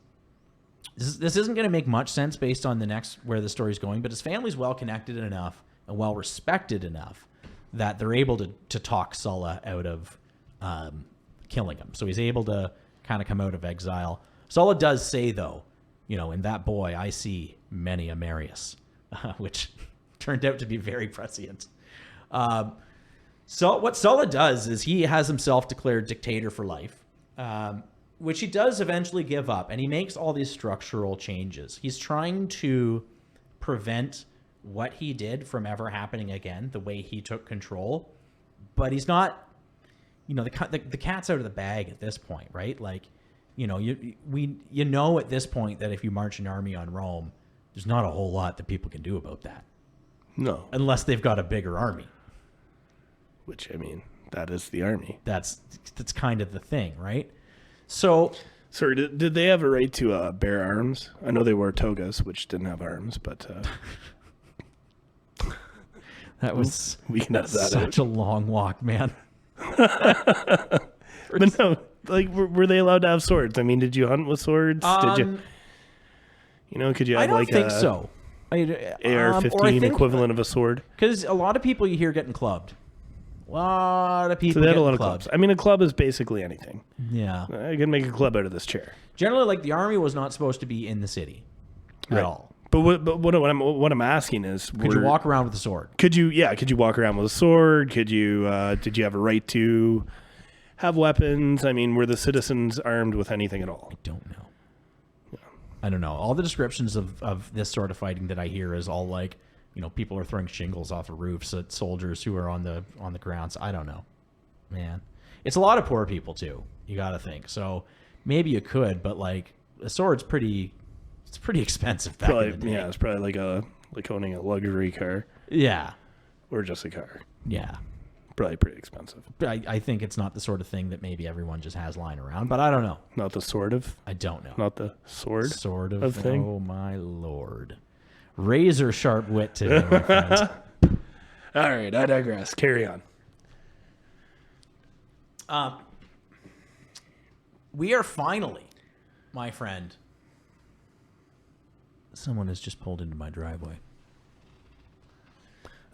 This isn't going to make much sense based on where the story's going, but his family's well-connected enough and well-respected enough that they're able to talk Sulla out of killing him. So he's able to kind of come out of exile. Sulla does say, though, in that boy, I see many a Marius, which turned out to be very prescient. So what Sulla does is he has himself declared dictator for life, which he does eventually give up, and he makes all these structural changes. He's trying to prevent what he did from ever happening again, the way he took control, but he's not, the cat's out of the bag at this point, right? Like, you know at this point that if you march an army on Rome, there's not a whole lot that people can do about that. No. Unless they've got a bigger army. Which, that is the army. That's kind of the thing, right? So... Sorry, did they have a right to bear arms? I know they wore togas, which didn't have arms, but... that was we can have that such a long walk, man. But no, like, were they allowed to have swords? Did you hunt with swords? Did you... could you have I don't like think a so. AR-15 equivalent of a sword? Because a lot of people you hear getting clubbed. A lot of people. So they had a lot getting of clubs. A club is basically anything. Yeah. I can make a club out of this chair. Generally, like, the army was not supposed to be in the city at all. But what I'm asking is, Could you walk around with a sword? Could you walk around with a sword? Did you have a right to have weapons? Were the citizens armed with anything at all? I don't know. Yeah. I don't know. All the descriptions of this sort of fighting that I hear is all like, people are throwing shingles off of roofs at soldiers who are on the grounds. I don't know, man. It's a lot of poor people too. You got to think. So maybe you could, but like a sword's pretty expensive back in the day. Yeah, it's probably like owning a luxury car. Yeah. Or just a car. Yeah. Probably pretty expensive. I think it's not the sort of thing that maybe everyone just has lying around, but I don't know. Not the sort of? I don't know. Not the sword? Sort of thing? Oh my lord. Razor sharp wit today, my friend. All right, I digress. Carry on. We are finally, my friend. Someone has just pulled into my driveway.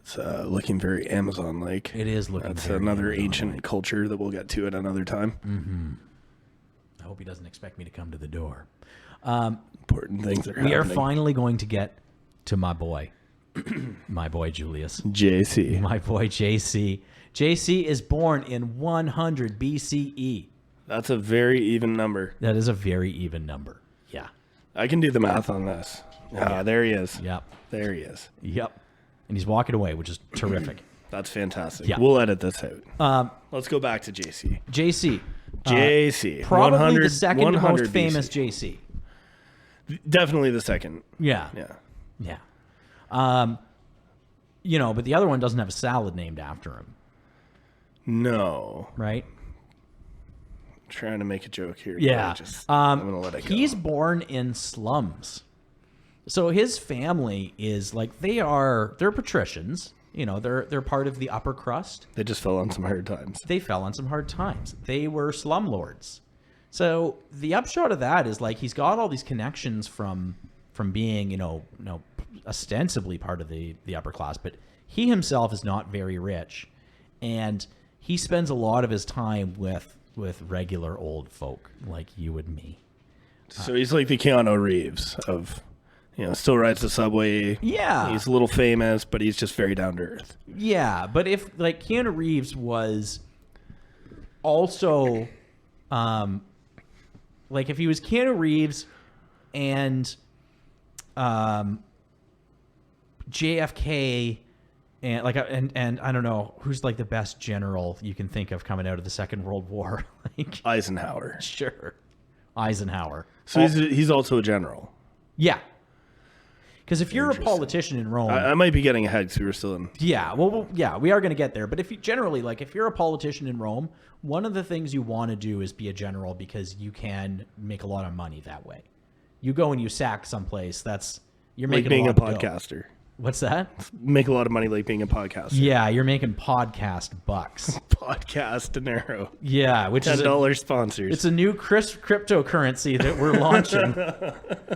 It's looking very Amazon-like. It is looking That's very another Amazon-like. ancient culture that we'll get to at another time. Mm-hmm. I hope he doesn't expect me to come to the door. Important things are happening. We are finally going to get to my boy. My boy Julius. JC. My boy JC. JC is born in 100 BCE. That's a very even number. That is a very even number. Yeah. I can do the math on this. There he is. Yep. There he is. Yep. And he's walking away, which is terrific. That's fantastic. Yeah. We'll edit this out. Let's go back to JC. JC. JC. Probably the second 100 most famous BC. JC. Definitely the second. Yeah. Yeah. Yeah. But the other one doesn't have a salad named after him. No. Right? I'm trying to make a joke here. Yeah. I'm going to let it go. He's born in slums. So his family is like, they're patricians. They're part of the upper crust. They just fell on some hard times. They fell on some hard times. They were slumlords. So the upshot of that is like, he's got all these connections from being, ostensibly part of the upper class, but he himself is not very rich. And he spends a lot of his time with regular old folk like you and me. So he's like the Keanu Reeves of, still rides the subway. Yeah. He's a little famous, but he's just very down to earth. Yeah, but if like Keanu Reeves was also, like if he was Keanu Reeves and JFK and I don't know who's like the best general you can think of coming out of the Second World War. Like Eisenhower. Sure. Eisenhower. So he's also a general. Yeah. Because if you're a politician in Rome... I might be getting ahead because we were still in... Yeah, well, we are going to get there. But if you if you're a politician in Rome, one of the things you want to do is be a general because you can make a lot of money that way. You go and you sack someplace, you're making being a lot of podcaster. Dough. What's that? Make a lot of money like being a podcaster. Yeah, you're making podcast bucks. Podcast dinero. Yeah, which is $10 sponsors. It's a new cryptocurrency that we're launching.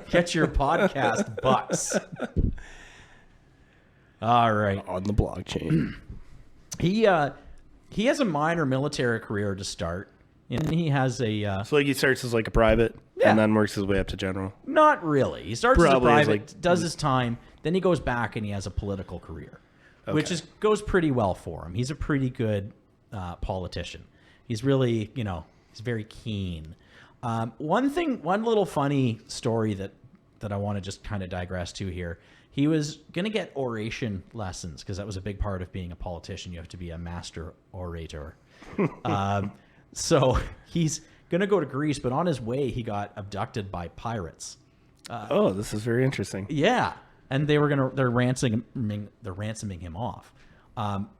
Get your podcast bucks. All right. On the blockchain. He has a minor military career to start, and he has a. So like he starts as like a private, Yeah. and then works his way up to general. Not really. He starts as a Probably as, private, like- does his time, then he goes back and he has a political career. which goes pretty well for him. He's a pretty good politician. He's really, he's very keen. One little funny story that I want to just kind of digress to here. He was going to get oration lessons because that was a big part of being a politician. You have to be a master orator. So he's going to go to Greece, but on his way, he got abducted by pirates. This is very interesting. Yeah. And they're ransoming him off.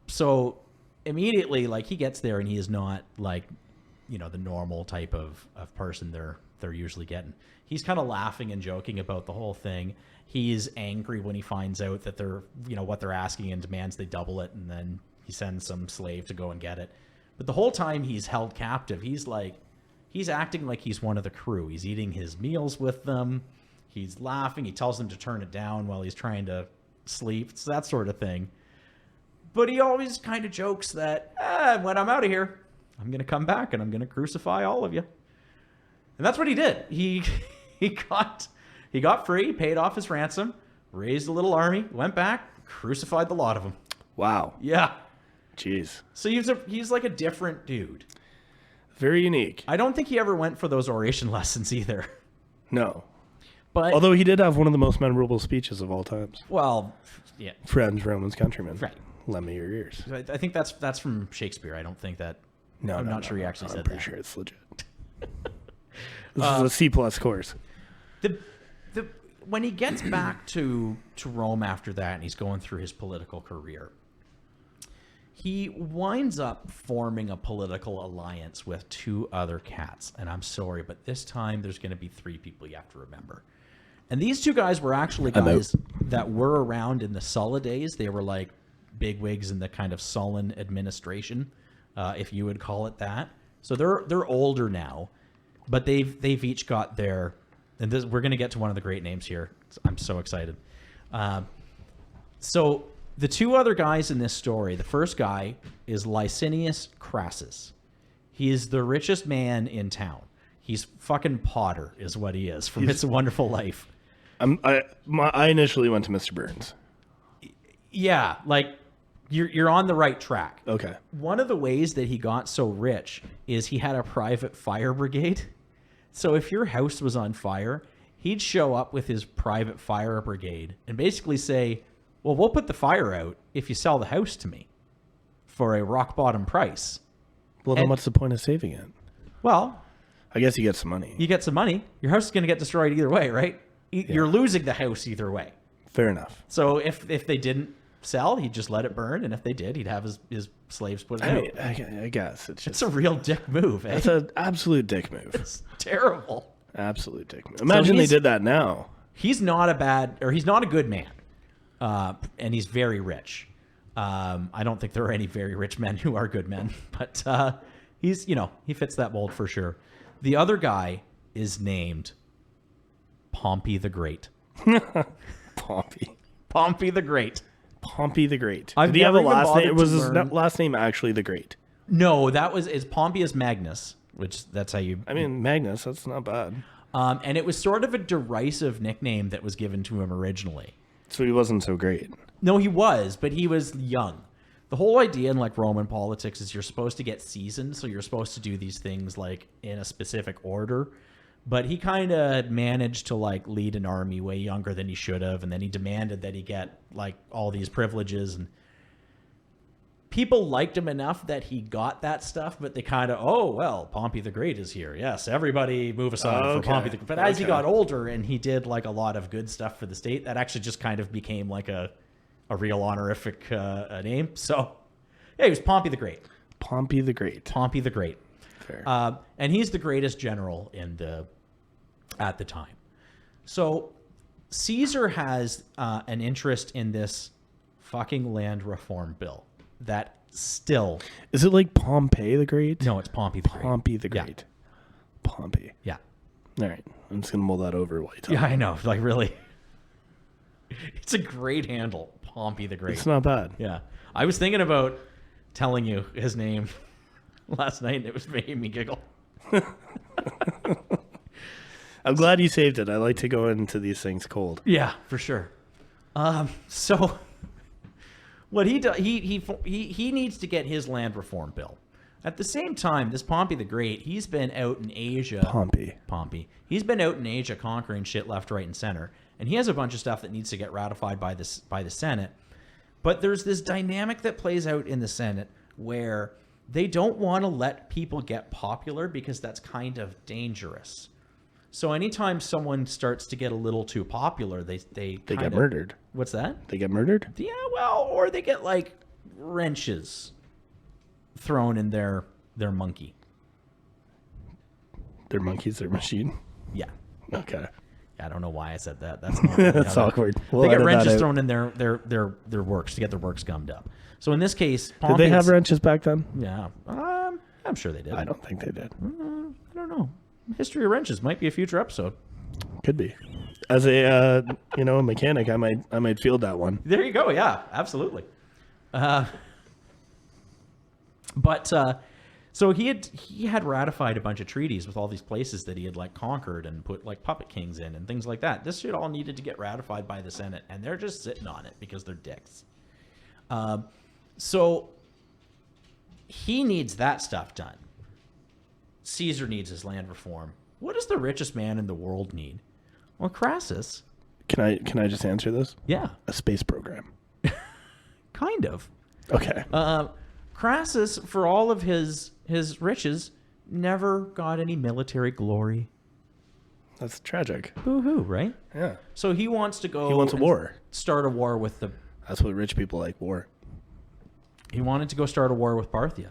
So immediately, like, he gets there and he is not like, the normal type of person they're usually getting. He's kind of laughing and joking about the whole thing. He's angry when he finds out that they're, what they're asking and demands they double it. And then he sends some slave to go and get it. But the whole time he's held captive, he's acting like he's one of the crew. He's eating his meals with them. He's laughing. He tells them to turn it down while he's trying to sleep. It's that sort of thing. But he always kind of jokes that, when I'm out of here, I'm going to come back and I'm going to crucify all of you. And that's what he did. He got free, paid off his ransom, raised a little army, went back, crucified the lot of them. Wow. Yeah. Jeez. So he's like a different dude. Very unique. I don't think he ever went for those oration lessons either. No. But although he did have one of the most memorable speeches of all times. Well, yeah. Friends, Romans, countrymen. Right. Lend me your ears. I think that's from Shakespeare. I don't think that. I'm not sure he actually said that. I'm pretty sure it's legit. This is a C+ course. When he gets back to Rome after that and he's going through his political career, he winds up forming a political alliance with two other cats. And I'm sorry, but this time there's going to be three people you have to remember. And these two guys were actually guys that were around in the Sulla days. They were like bigwigs in the kind of Sullan administration, if you would call it that. So they're older now, but they've each got their. And we're going to get to one of the great names here. I'm so excited. So the two other guys in this story, the first guy is Lycinius Crassus. He is the richest man in town. He's fucking Potter is what he is from It's a Wonderful Life. I initially went to Mr. Burns. Yeah, like you're on the right track. Okay. One of the ways that he got so rich is he had a private fire brigade. So if your house was on fire, he'd show up with his private fire brigade and basically say, well, we'll put the fire out if you sell the house to me for a rock bottom price. Well, then what's the point of saving it? Well, I guess you get some money. You get some money. Your house is going to get destroyed either way, right? You're losing the house either way. Fair enough. So if they didn't sell, he'd just let it burn. And if they did, he'd have his slaves put it out. I guess. It's a real dick move, eh? It's an absolute dick move. It's terrible. Absolute dick move. Imagine they did that now. He's not a good man. And he's very rich. I don't think there are any very rich men who are good men, but he fits that mold for sure. The other guy is named Pompey the Great. Pompey the Great. Pompey the Great. Did he have a last name? Was his last name actually the Great? No, it's Pompeius Magnus, which that's how you. I mean, Magnus. That's not bad. And it was sort of a derisive nickname that was given to him originally. So he wasn't so great. No, he was, but he was young. The whole idea in like Roman politics is you're supposed to get seasoned, so you're supposed to do these things like in a specific order. But he kind of managed to like lead an army way younger than he should have, and then he demanded that he get like all these privileges, and people liked him enough that he got that stuff, but they kind of, Pompey the Great is here. Yes, everybody move aside for Pompey the Great. But as he got older and he did like a lot of good stuff for the state, that actually just kind of became like a real honorific name. So, yeah, he was Pompey the Great. Pompey the Great. Pompey the Great. Fair. And he's the greatest general at the time. So Caesar has an interest in this fucking land reform bill that still... Is it like Pompey the Great? No, it's Pompey the Great. Pompey the Great. Yeah. Pompey. Yeah. All right. I'm just going to mull that over while you talk. Yeah, I know. Like, really. It's a great handle. Pompey the Great. It's not bad. Yeah. I was thinking about telling you his name last night, and it was making me giggle. I'm glad you saved it. I like to go into these things cold. Yeah, for sure. So What he does, he needs to get his land reform bill. At the same time, this Pompey the Great, he's been out in Asia. Pompey. He's been out in Asia conquering shit left, right, and center, and he has a bunch of stuff that needs to get ratified by the Senate. But there's this dynamic that plays out in the Senate where they don't want to let people get popular because that's kind of dangerous. So anytime someone starts to get a little too popular, they get murdered. What's that? They get murdered? Yeah, well, or they get like wrenches thrown in their monkey. Their monkey's their machine? Yeah. Okay. I don't know why I said that. That's not really that's awkward. They get wrenches thrown in their works to get their works gummed up. So in this case, did they have wrenches back then? Yeah, I'm sure they did. I don't think they did. I don't know. History of wrenches might be a future episode. Could be. As a mechanic, I might field that one. There you go. Yeah, absolutely. So he had ratified a bunch of treaties with all these places that he had like conquered and put like puppet kings in and things like that. This shit all needed to get ratified by the Senate, and they're just sitting on it because they're dicks. So he needs that stuff done. Caesar needs his land reform. What does the richest man in the world need? Well, Crassus. Can I just answer this? Yeah. A space program. Kind of. Okay. Crassus, for all of his riches, never got any military glory. That's tragic. Boo-hoo, right? Yeah. So he wants to go... He wants a war. Start a war with the... That's what rich people like, war. He wanted to go start a war with Parthia.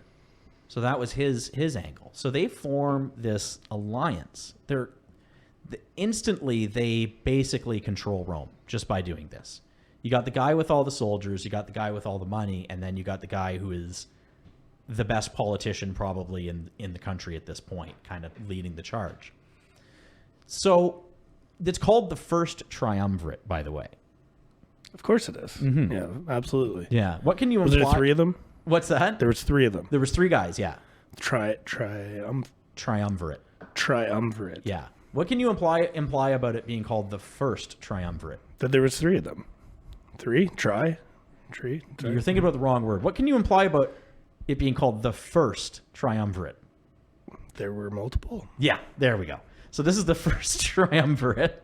So that was his angle. So they form this alliance. Instantly, they basically control Rome just by doing this. You got the guy with all the soldiers, you got the guy with all the money, and then you got the guy who is the best politician probably in the country at this point, kind of leading the charge. So it's called the First Triumvirate, by the way. Of course it is. Mm-hmm. Yeah, absolutely. Yeah. What can you imply? Was there 3 of them? What's that? There was 3 of them. There was 3 guys, yeah. Triumvirate. Triumvirate. Yeah. What can you imply about it being called the First Triumvirate? That there was 3 of them. 3? Try? You're thinking about the wrong word. What can you imply about it being called the First Triumvirate? There were multiple. Yeah, there we go. So this is the First Triumvirate.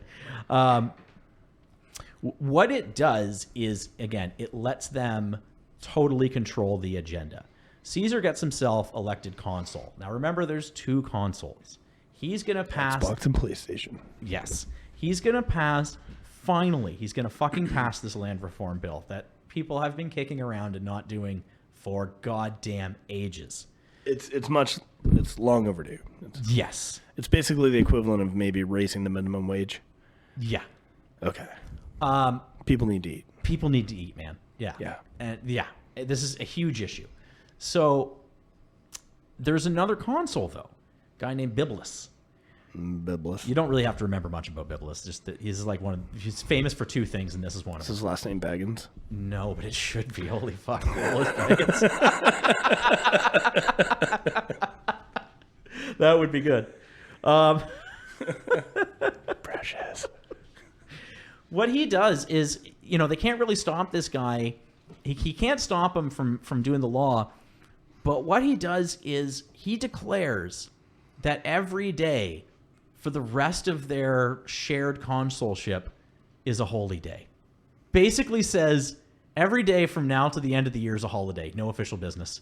What it does is, again, it lets them totally control the agenda. Caesar gets himself elected consul. Now remember, there's 2 consuls. He's going to pass... Xbox and PlayStation. Yes. He's going to pass... Finally, he's going to fucking pass this land reform bill that people have been kicking around and not doing for goddamn ages. It's long overdue. Yes. It's basically the equivalent of maybe raising the minimum wage. Yeah. Okay. People need to eat. People need to eat, man. Yeah. Yeah. And yeah, this is a huge issue. So there's another consul, though, a guy named Bibulus. You don't really have to remember much about Bibulus. Just that he's like he's famous for 2 things, and this is one of them. Is his last name Baggins? No, but it should be. Holy fuck, Bibulus Baggins. That would be good. Precious. What he does is, they can't really stop this guy. He can't stop him from doing the law. But what he does is he declares that every day for the rest of their shared consulship is a holy day. Basically says every day from now to the end of the year is a holiday. No official business.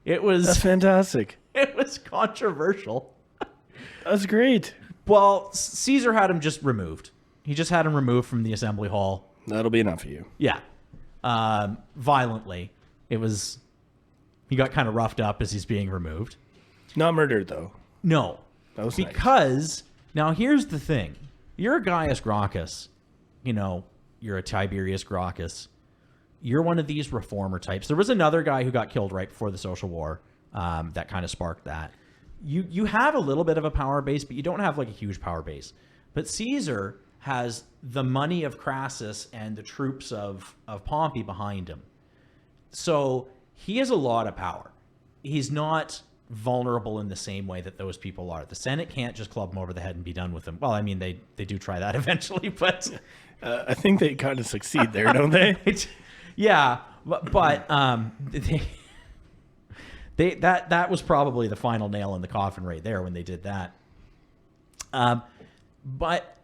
That's fantastic. It was controversial. That's great. Well, Caesar had him just removed. He just had him removed from the assembly hall. That'll be enough for you. Yeah. Violently. He got kind of roughed up as he's being removed. Not murdered, though. No. That was because, now here's the thing. You're a Gaius Gracchus. You're a Tiberius Gracchus. You're one of these reformer types. There was another guy who got killed right before the Social War that kind of sparked that. You have a little bit of a power base, but you don't have like a huge power base. But Caesar has the money of Crassus and the troops of Pompey behind him. So he has a lot of power. He's not vulnerable in the same way that those people are. The Senate can't just club him over the head and be done with him. Well, I mean, they do try that eventually, but... I think they kind of succeed there, don't they? Yeah. but that was probably the final nail in the coffin right there when they did that. But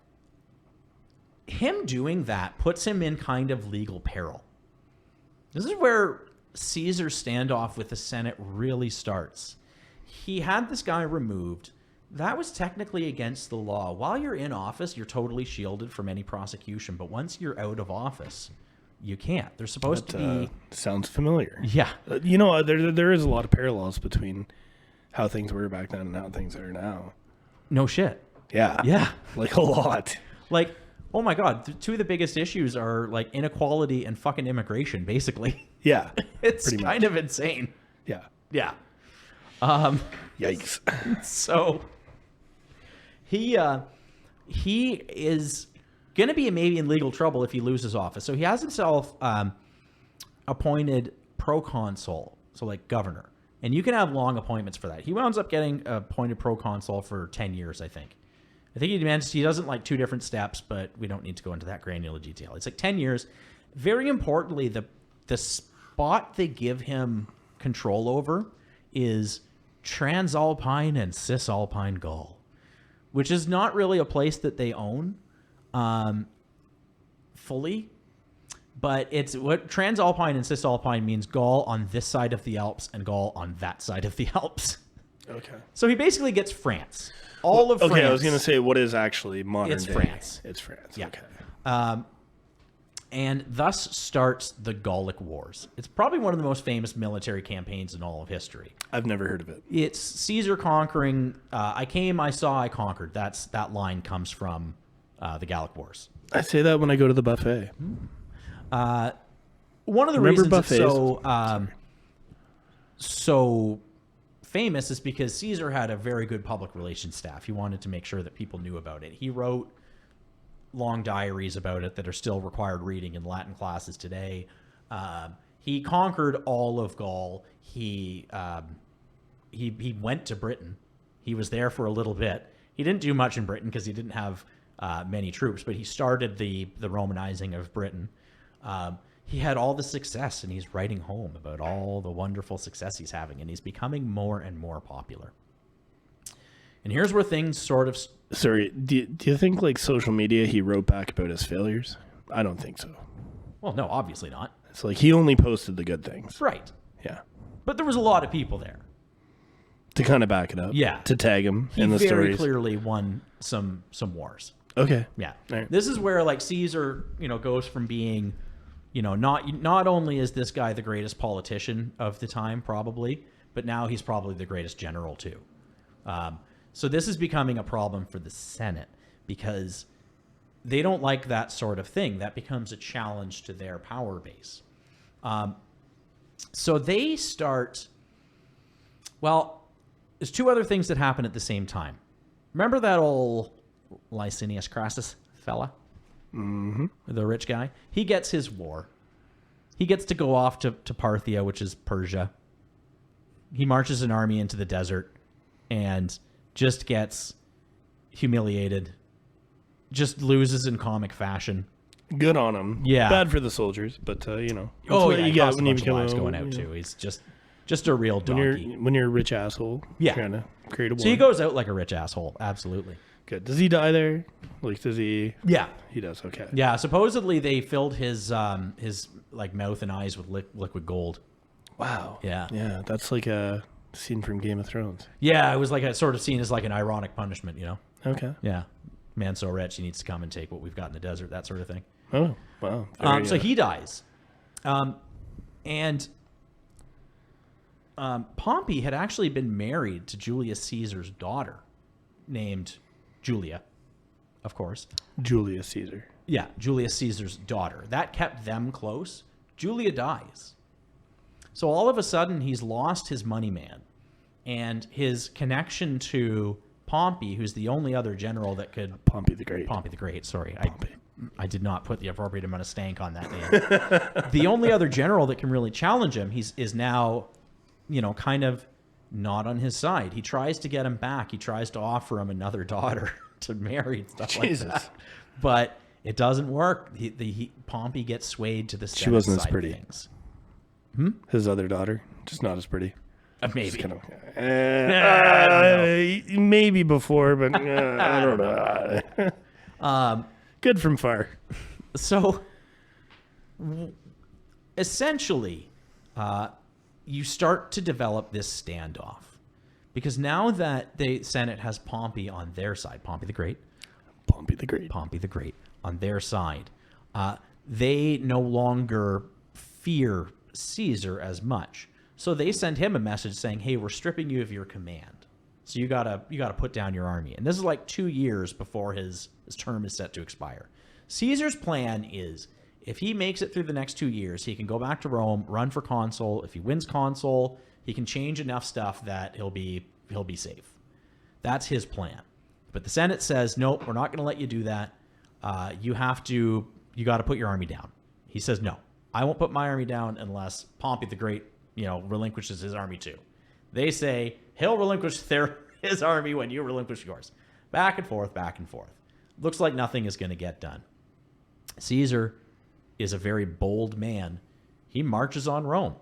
him doing that puts him in kind of legal peril. This is where Caesar's standoff with the Senate really starts. He had this guy removed. That was technically against the law. While you're in office, you're totally shielded from any prosecution. But once you're out of office, you can't. They're supposed to be... Sounds familiar. Yeah. There is a lot of parallels between how things were back then and how things are now. No shit. Yeah. Yeah. Like a lot. Like, oh my God, two of the biggest issues are like inequality and fucking immigration, basically. Yeah. It's kind of insane. Yeah. Yeah. Yikes. So he is going to be maybe in legal trouble if he loses office. So he has himself appointed proconsul, so like governor. And you can have long appointments for that. He winds up getting appointed proconsul for 10 years, I think. He doesn't like 2 different steps, but we don't need to go into that granular detail. It's like 10 years. Very importantly, the spot they give him control over is Transalpine and Cisalpine Gaul, which is not really a place that they own fully, but it's what Transalpine and Cisalpine means: Gaul on this side of the Alps and Gaul on that side of the Alps. Okay. So he basically gets France. All of France. Okay, I was going to say, what is actually modern It's day? France. It's France. Yeah. Okay. And thus starts the Gallic Wars. It's probably one of the most famous military campaigns in all of history. I've never heard of it. It's Caesar conquering. I came, I saw, I conquered. That line comes from the Gallic Wars. I say that when I go to the buffet. One of the Remember reasons buffets? it's so famous is because Caesar had a very good public relations staff. He wanted to make sure that people knew about it. He wrote long diaries about it that are still required reading in Latin classes today. He conquered all of Gaul. He went to Britain. He was there for a little bit. He didn't do much in Britain because he didn't have many troops, but he started the Romanizing of Britain. He had all the success, and he's writing home about all the wonderful success he's having, and he's becoming more and more popular. And here's where things sort of... Sorry, do you think, like, social media, he wrote back about his failures? I don't think so. Well, no, obviously not. It's like he only posted the good things. Right. Yeah. But there was a lot of people there. To kind of back it up. Yeah. To tag him in the He very stories. clearly won some wars. Okay. Yeah. Right. This is where, like, Caesar, goes from being, not only is this guy the greatest politician of the time, probably, but now he's probably the greatest general, too. So this is becoming a problem for the Senate because they don't like that sort of thing. That becomes a challenge to their power base. So they start... Well, there's 2 other things that happen at the same time. Remember that old Lycinius Crassus fella? Mm-hmm. The rich guy? He gets his war. He gets to go off to Parthia, which is Persia. He marches an army into the desert and just gets humiliated. Just loses in comic fashion. Good on him. Yeah. Bad for the soldiers, but, Oh, that's yeah, what he you get costs when a you bunch of become lives going out, too. He's just a real donkey. When you're a rich asshole. Yeah. Trying to create a war. So he goes out like a rich asshole. Absolutely. Good. Does he die there? Like, does he? Yeah. He does. Okay. Yeah. Supposedly they filled his like mouth and eyes with liquid gold. Wow. Yeah. Yeah. That's like a scene from Game of Thrones. Yeah. It was like a sort of seen as like an ironic punishment, Okay. Yeah. Man so rich, he needs to come and take what we've got in the desert, that sort of thing. Oh, wow. So he dies. And Pompey had actually been married to Julius Caesar's daughter, named Julia, of course. Julius Caesar. Yeah, Julius Caesar's daughter. That kept them close. Julia dies. So all of a sudden, he's lost his money man. And his connection to Pompey, who's the only other general that could... Pompey the Great, sorry. Pompey. I did not put the appropriate amount of stank on that name. The only other general that can really challenge him is now, kind of not on his side. He tries to get him back. He tries to offer him another daughter to marry and stuff Jesus. like that. But it doesn't work. Pompey gets swayed to the She wasn't as side pretty. of things. His other daughter, just not as pretty. Maybe. Kind of, I don't know. maybe before, but I don't know. Good from far. So, essentially, you start to develop this standoff. Because now that the Senate has Pompey on their side, Pompey the Great on their side, they no longer fear Caesar as much. So they send him a message saying, hey, we're stripping you of your command. So you gotta put down your army. And this is like 2 years before his term is set to expire. Caesar's plan is, if he makes it through the next 2 years, he can go back to Rome, run for consul. If he wins consul, he can change enough stuff that he'll be safe. That's his plan. But the Senate says, nope, we're not going to let you do that. You got to put your army down. He says, no, I won't put my army down unless Pompey the Great, relinquishes his army too. They say he'll relinquish his army when you relinquish yours. Back and forth, back and forth. Looks like nothing is going to get done. Caesar is a very bold man. He marches on Rome.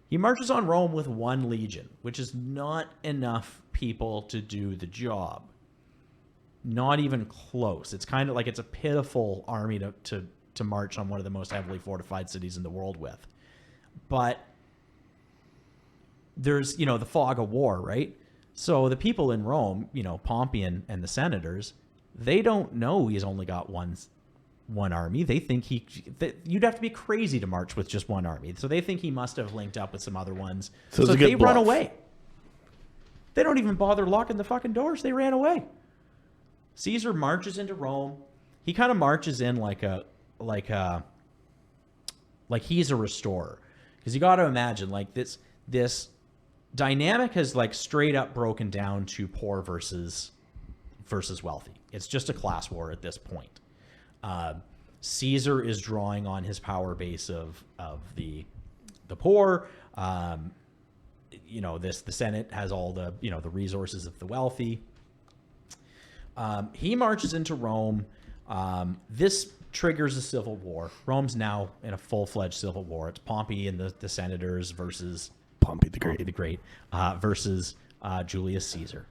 He marches on Rome with 1 legion, which is not enough people to do the job. Not even close. It's kind of like it's a pitiful army to march on one of the most heavily fortified cities in the world with. But there's, the fog of war, right? So the people in Rome, Pompey and the senators, they don't know he's only got one army. They think you'd have to be crazy to march with just one army. So they think he must have linked up with some other ones. So they run away. They don't even bother locking the fucking doors. They ran away. Caesar marches into Rome. He kind of marches in like he's a restorer. Because you got to imagine, like, this dynamic has like straight up broken down to poor versus wealthy. It's just a class war at this point. Caesar is drawing on his power base of the poor. The Senate has all the the resources of the wealthy. He marches into Rome. This triggers a civil war. Rome's now in a full-fledged civil war. It's Pompey and the senators versus Pompey the Great versus Julius Caesar.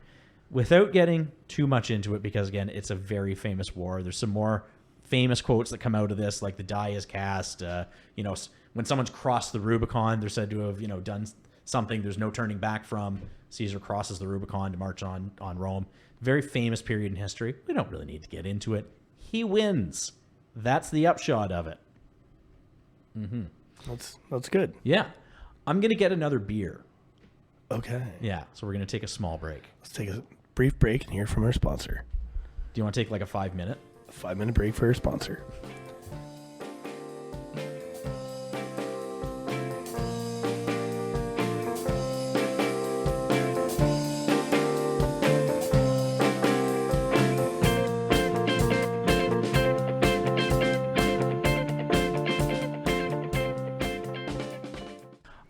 Without getting too much into it, because again, it's a very famous war. There's some more famous quotes that come out of this, like the die is cast. When someone's crossed the Rubicon, they're said to have done something there's no turning back from. Caesar crosses the Rubicon to march on Rome. Very famous period in history. We don't really need to get into it. He wins. That's the upshot of it. Mm-hmm. That's good. Yeah. I'm going to get another beer. Okay. Yeah. So we're going to take a small break. Let's take a brief break and hear from our sponsor. Do you want to take like a 5-minute? A 5-minute break for our sponsor.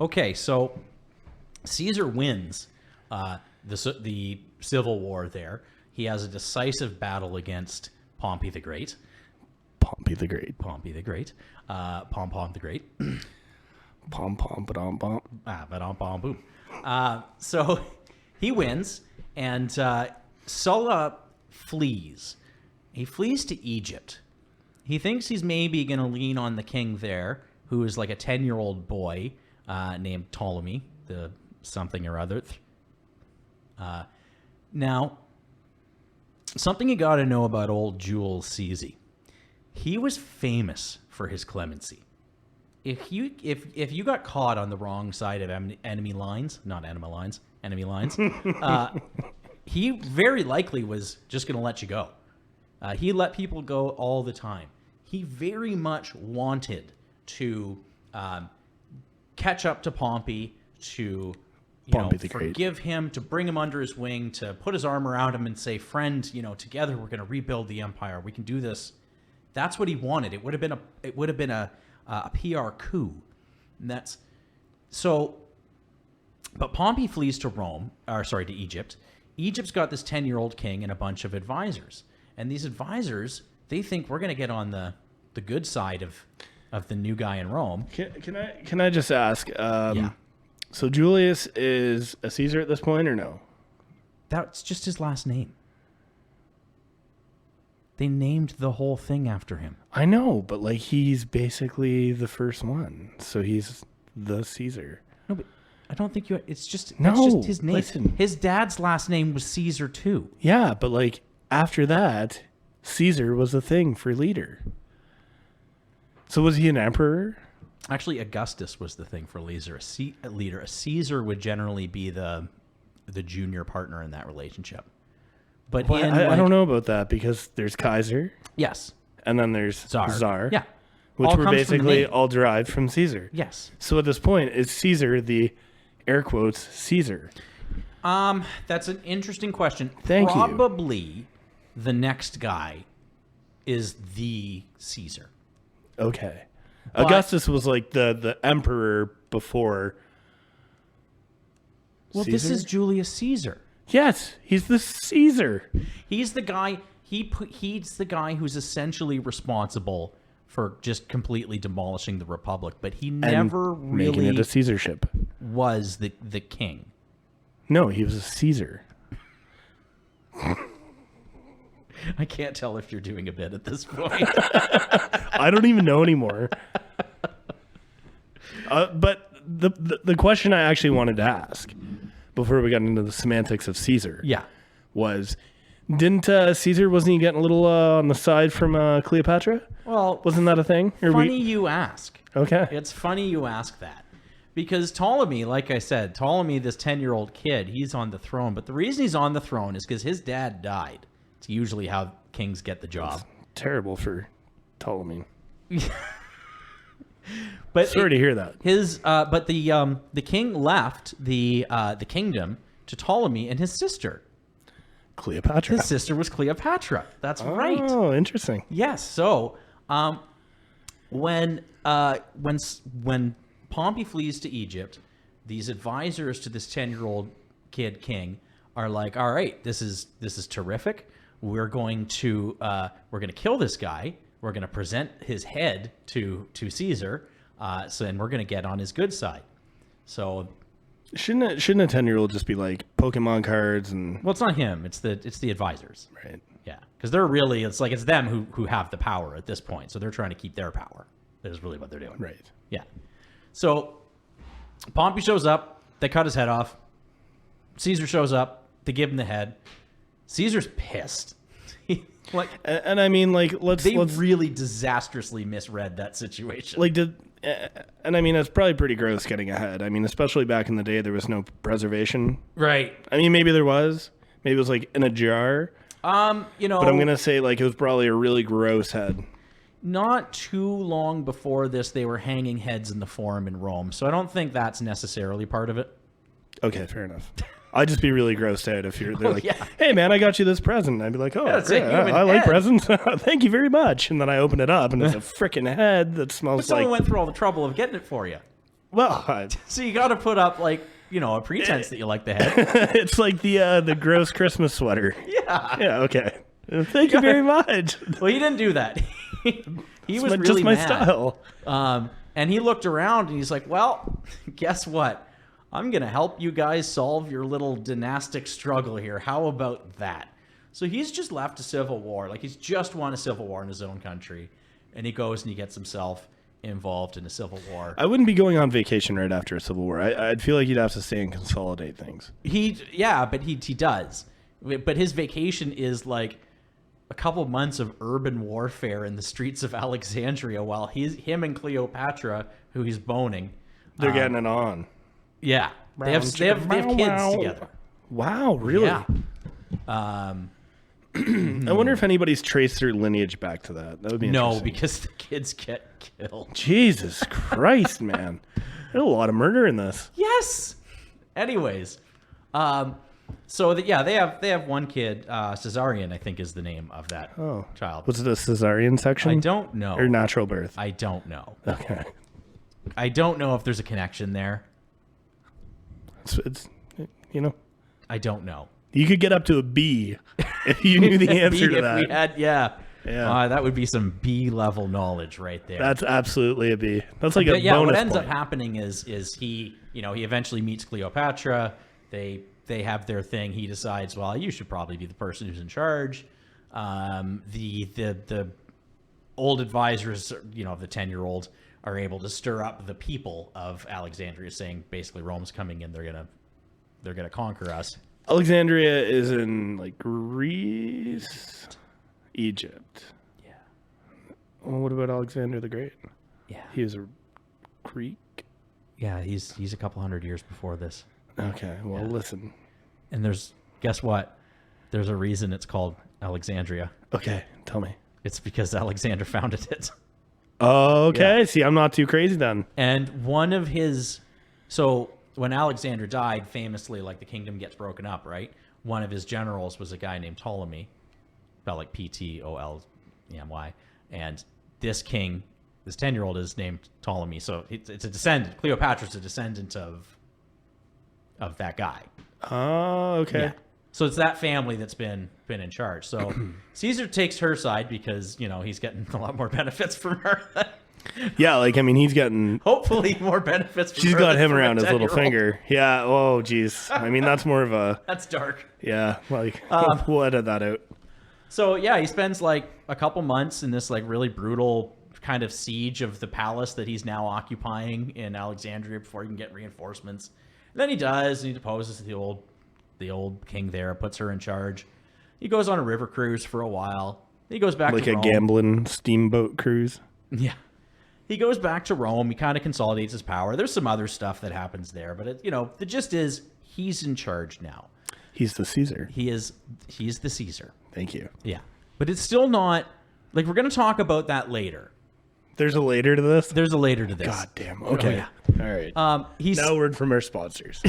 Okay, so Caesar wins the civil war there. He has a decisive battle against Pompey the Great. Pom the Great. Pom the Great. Pom ba-dom bom. Ba-dom bom boom. So he wins, and Sulla flees. He flees to Egypt. He thinks he's maybe going to lean on the king there, who is like a 10-year-old boy named Ptolemy, the something or other. Now, something you got to know about old Julius Caesar. He was famous for his clemency. If you got caught on the wrong side of enemy lines, he very likely was just going to let you go. He let people go all the time. He very much wanted to catch up to Pompey, to forgive him, to bring him under his wing, to put his arm around him and say, friend, together we're going to rebuild the empire. We can do this. That's what he wanted. It would have been a PR coup. And that's so. But Pompey flees to to Egypt. Egypt's got this 10-year-old king and a bunch of advisors. And these advisors, they think we're going to get on the good side of the new guy in Rome. Can I just ask? Yeah. So Julius is a Caesar at this point, or no? That's just his last name. They named the whole thing after him. I know, but like he's basically the first one, so he's the Caesar. No, but I don't think you. It's just his name. Listen. His dad's last name was Caesar too. Yeah, but like after that, Caesar was the thing for leader. So was he an emperor? Actually, Augustus was the thing for leader. A Caesar would generally be the junior partner in that relationship. But Well, I don't know about that because there's Kaiser. Yes. And then there's Czar. Yeah. Which All were comes from the basically name. all derived from Caesar. Yes. So at this point, is Caesar the air quotes Caesar? That's an interesting question. Thank you. Probably the next guy is the Caesar. Okay. But- Augustus was like the emperor before. Well, Caesar? this is Julius Caesar. Yes, he's the Caesar. He's the guy. He's the guy who's essentially responsible for just completely demolishing the Republic. But he never and making it really a Caesarship. was the king. No, he was a Caesar. I can't tell if you're doing a bit at this point. I don't even know anymore. But the question I actually wanted to ask before we got into the semantics of Caesar, Yeah. was didn't Caesar, wasn't he getting a little on the side from Cleopatra? Well, Wasn't that a thing? Or funny you ask. Okay. It's funny you ask that. Because Ptolemy, like I said, this 10-year-old kid, he's on the throne. But the reason he's on the throne is because his dad died. It's usually how kings get the job. Terrible for Ptolemy. But Sorry to hear that. but the king left the kingdom to Ptolemy and his sister. Cleopatra. His sister was Cleopatra. That's right. Oh, interesting. Yes. So, when Pompey flees to Egypt, these advisors to this 10-year-old kid king are like, "All right, this is terrific. We're going to kill this guy. We're going to present his head to Caesar. And we're going to get on his good side." So, Shouldn't a 10-year-old just be like Pokemon cards and well, it's not him. It's the advisors. right? Yeah, because they're really it's them who have the power at this point. So they're trying to keep their power. That is really what they're doing. Right. Yeah. So Pompey shows up. They cut his head off. Caesar shows up. They give him the head. Caesar's pissed. And I mean, like, let's really disastrously misread that situation. like and I mean, it's probably pretty gross getting ahead. I mean, especially back in the day, there was no preservation. Right. I mean, maybe there was. Maybe it was like in a jar. But I'm gonna say like it was probably a really gross head. Not too long before this, they were hanging heads in the Forum in Rome. So I don't think that's necessarily part of it. Okay, fair enough. I'd just be really grossed out if they're like, yeah. "Hey, man, I got you this present." I'd be like, "Oh, it's a great. human I like head." presents. Thank you very much." And then I open it up, and it's a freaking head that But smells someone like. went through all the trouble of getting it for you. Well, So you got to put up a pretense that you like the head. it's like the gross Christmas sweater. Yeah. Yeah. Okay. Thank you very much. Well, he didn't do that. He was really just my mad. style. And he looked around and he's like, "Well, guess what? I'm going to help you guys solve your little dynastic struggle here. How about that?" So he's just left a civil war. Like, he's just won a civil war in his own country. And he goes and he gets himself involved in a civil war. I wouldn't be going on vacation right after a civil war. I'd feel like you'd have to stay and consolidate things. But he does. But his vacation is like a couple months of urban warfare in the streets of Alexandria while him and Cleopatra, who he's boning, They're getting it on. yeah, they have kids together. Wow, really? Yeah. I wonder if anybody's traced their lineage back to that. That would be No, interesting. because the kids get killed. Jesus Christ, man. There's a lot of murder in this. Yes. Anyways, so they have one kid. Caesarion, I think, is the name of that child. Was it a cesarean section? I don't know. Or natural birth? I don't know. Okay. I don't know if there's a connection there. It's I don't know. you could get up to a B if you knew the answer to If that. we had, Yeah. That would be some B level knowledge right there. That's absolutely a B. That's like a But yeah, bonus what ends point. up happening is he, he eventually meets Cleopatra. They have their thing. He decides, well, you should probably be the person who's in charge. The old advisors, the 10-year-old, are able to stir up the people of Alexandria, saying basically Rome's coming in. They're gonna conquer us. Alexandria is in like Greece, Egypt. Yeah. Well, what about Alexander the Great? Yeah. He was a Greek. Yeah, he's a couple hundred years before this. Okay, well, listen. And guess what? There's a reason it's called Alexandria. Okay, tell me. It's because Alexander founded it. Okay, Yeah. see, I'm not too crazy then. And so when Alexander died, famously, like the kingdom gets broken up, right? One of his generals was a guy named Ptolemy, spelled like Ptolemy. And this king, this 10-year-old, is named Ptolemy. So it's a descendant. Cleopatra's a descendant of that guy. Oh, okay. Yeah. So it's that family that's been in charge. So Caesar takes her side because, he's getting a lot more benefits from her. Yeah, like, I mean, he's getting... Hopefully more benefits from She's her got than him from a around his little 10-year-old. finger. Yeah, oh, jeez. I mean, that's more of a... That's dark. Yeah, like, we'll edit that out. So yeah, he spends like a couple months in this like really brutal kind of siege of the palace that he's now occupying in Alexandria before he can get reinforcements. And then he does, and he deposes the old king there, puts her in charge. He goes on a river cruise for a while. He goes back Like to a Rome. gambling steamboat cruise. Yeah. He goes back to Rome. He kind of consolidates his power. There's some other stuff that happens there, but the gist is he's in charge now. He's the Caesar. He's the Caesar. Thank you. Yeah. But it's still not like we're going to talk about that later. There's a later to this? There's a later to this. God damn. Okay. Oh, yeah. All right. He's Now a word from our sponsors.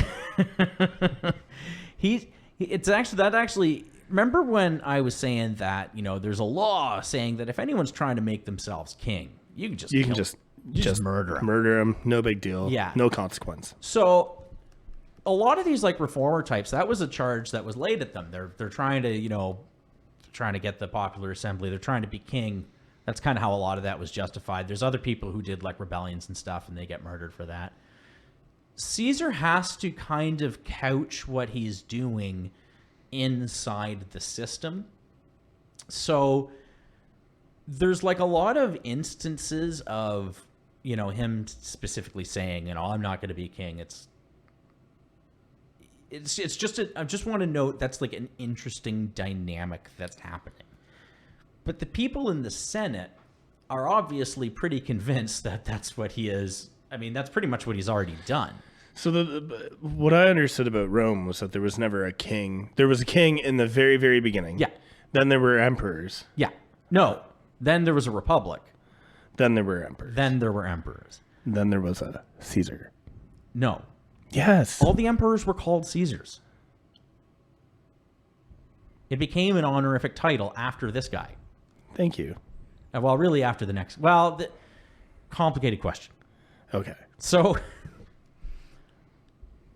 it's actually remember when I was saying that, there's a law saying that if anyone's trying to make themselves king, you can just murder him. Murder him. No big deal. Yeah. No consequence. So a lot of these like reformer types, that was a charge that was laid at them. They're trying to get the popular assembly. They're trying to be king. That's kind of how a lot of that was justified. There's other people who did like rebellions and stuff, and they get murdered for that. Caesar has to kind of couch what he's doing inside the system. So there's like a lot of instances of, him specifically saying, I'm not going to be king. It's just I just want to note that's like an interesting dynamic that's happening. But the people in the Senate are obviously pretty convinced that that's what he is. I mean, that's pretty much what he's already done. So what I understood about Rome was that there was never a king. There was a king in the very, very beginning. Yeah. Then there were emperors. Yeah. No. Then there was a republic. Then there were emperors. Then there were emperors. Then there was a Caesar. No. Yes. All the emperors were called Caesars. It became an honorific title after this guy. Thank you. Well, really after the next. Well, complicated question. Okay. So,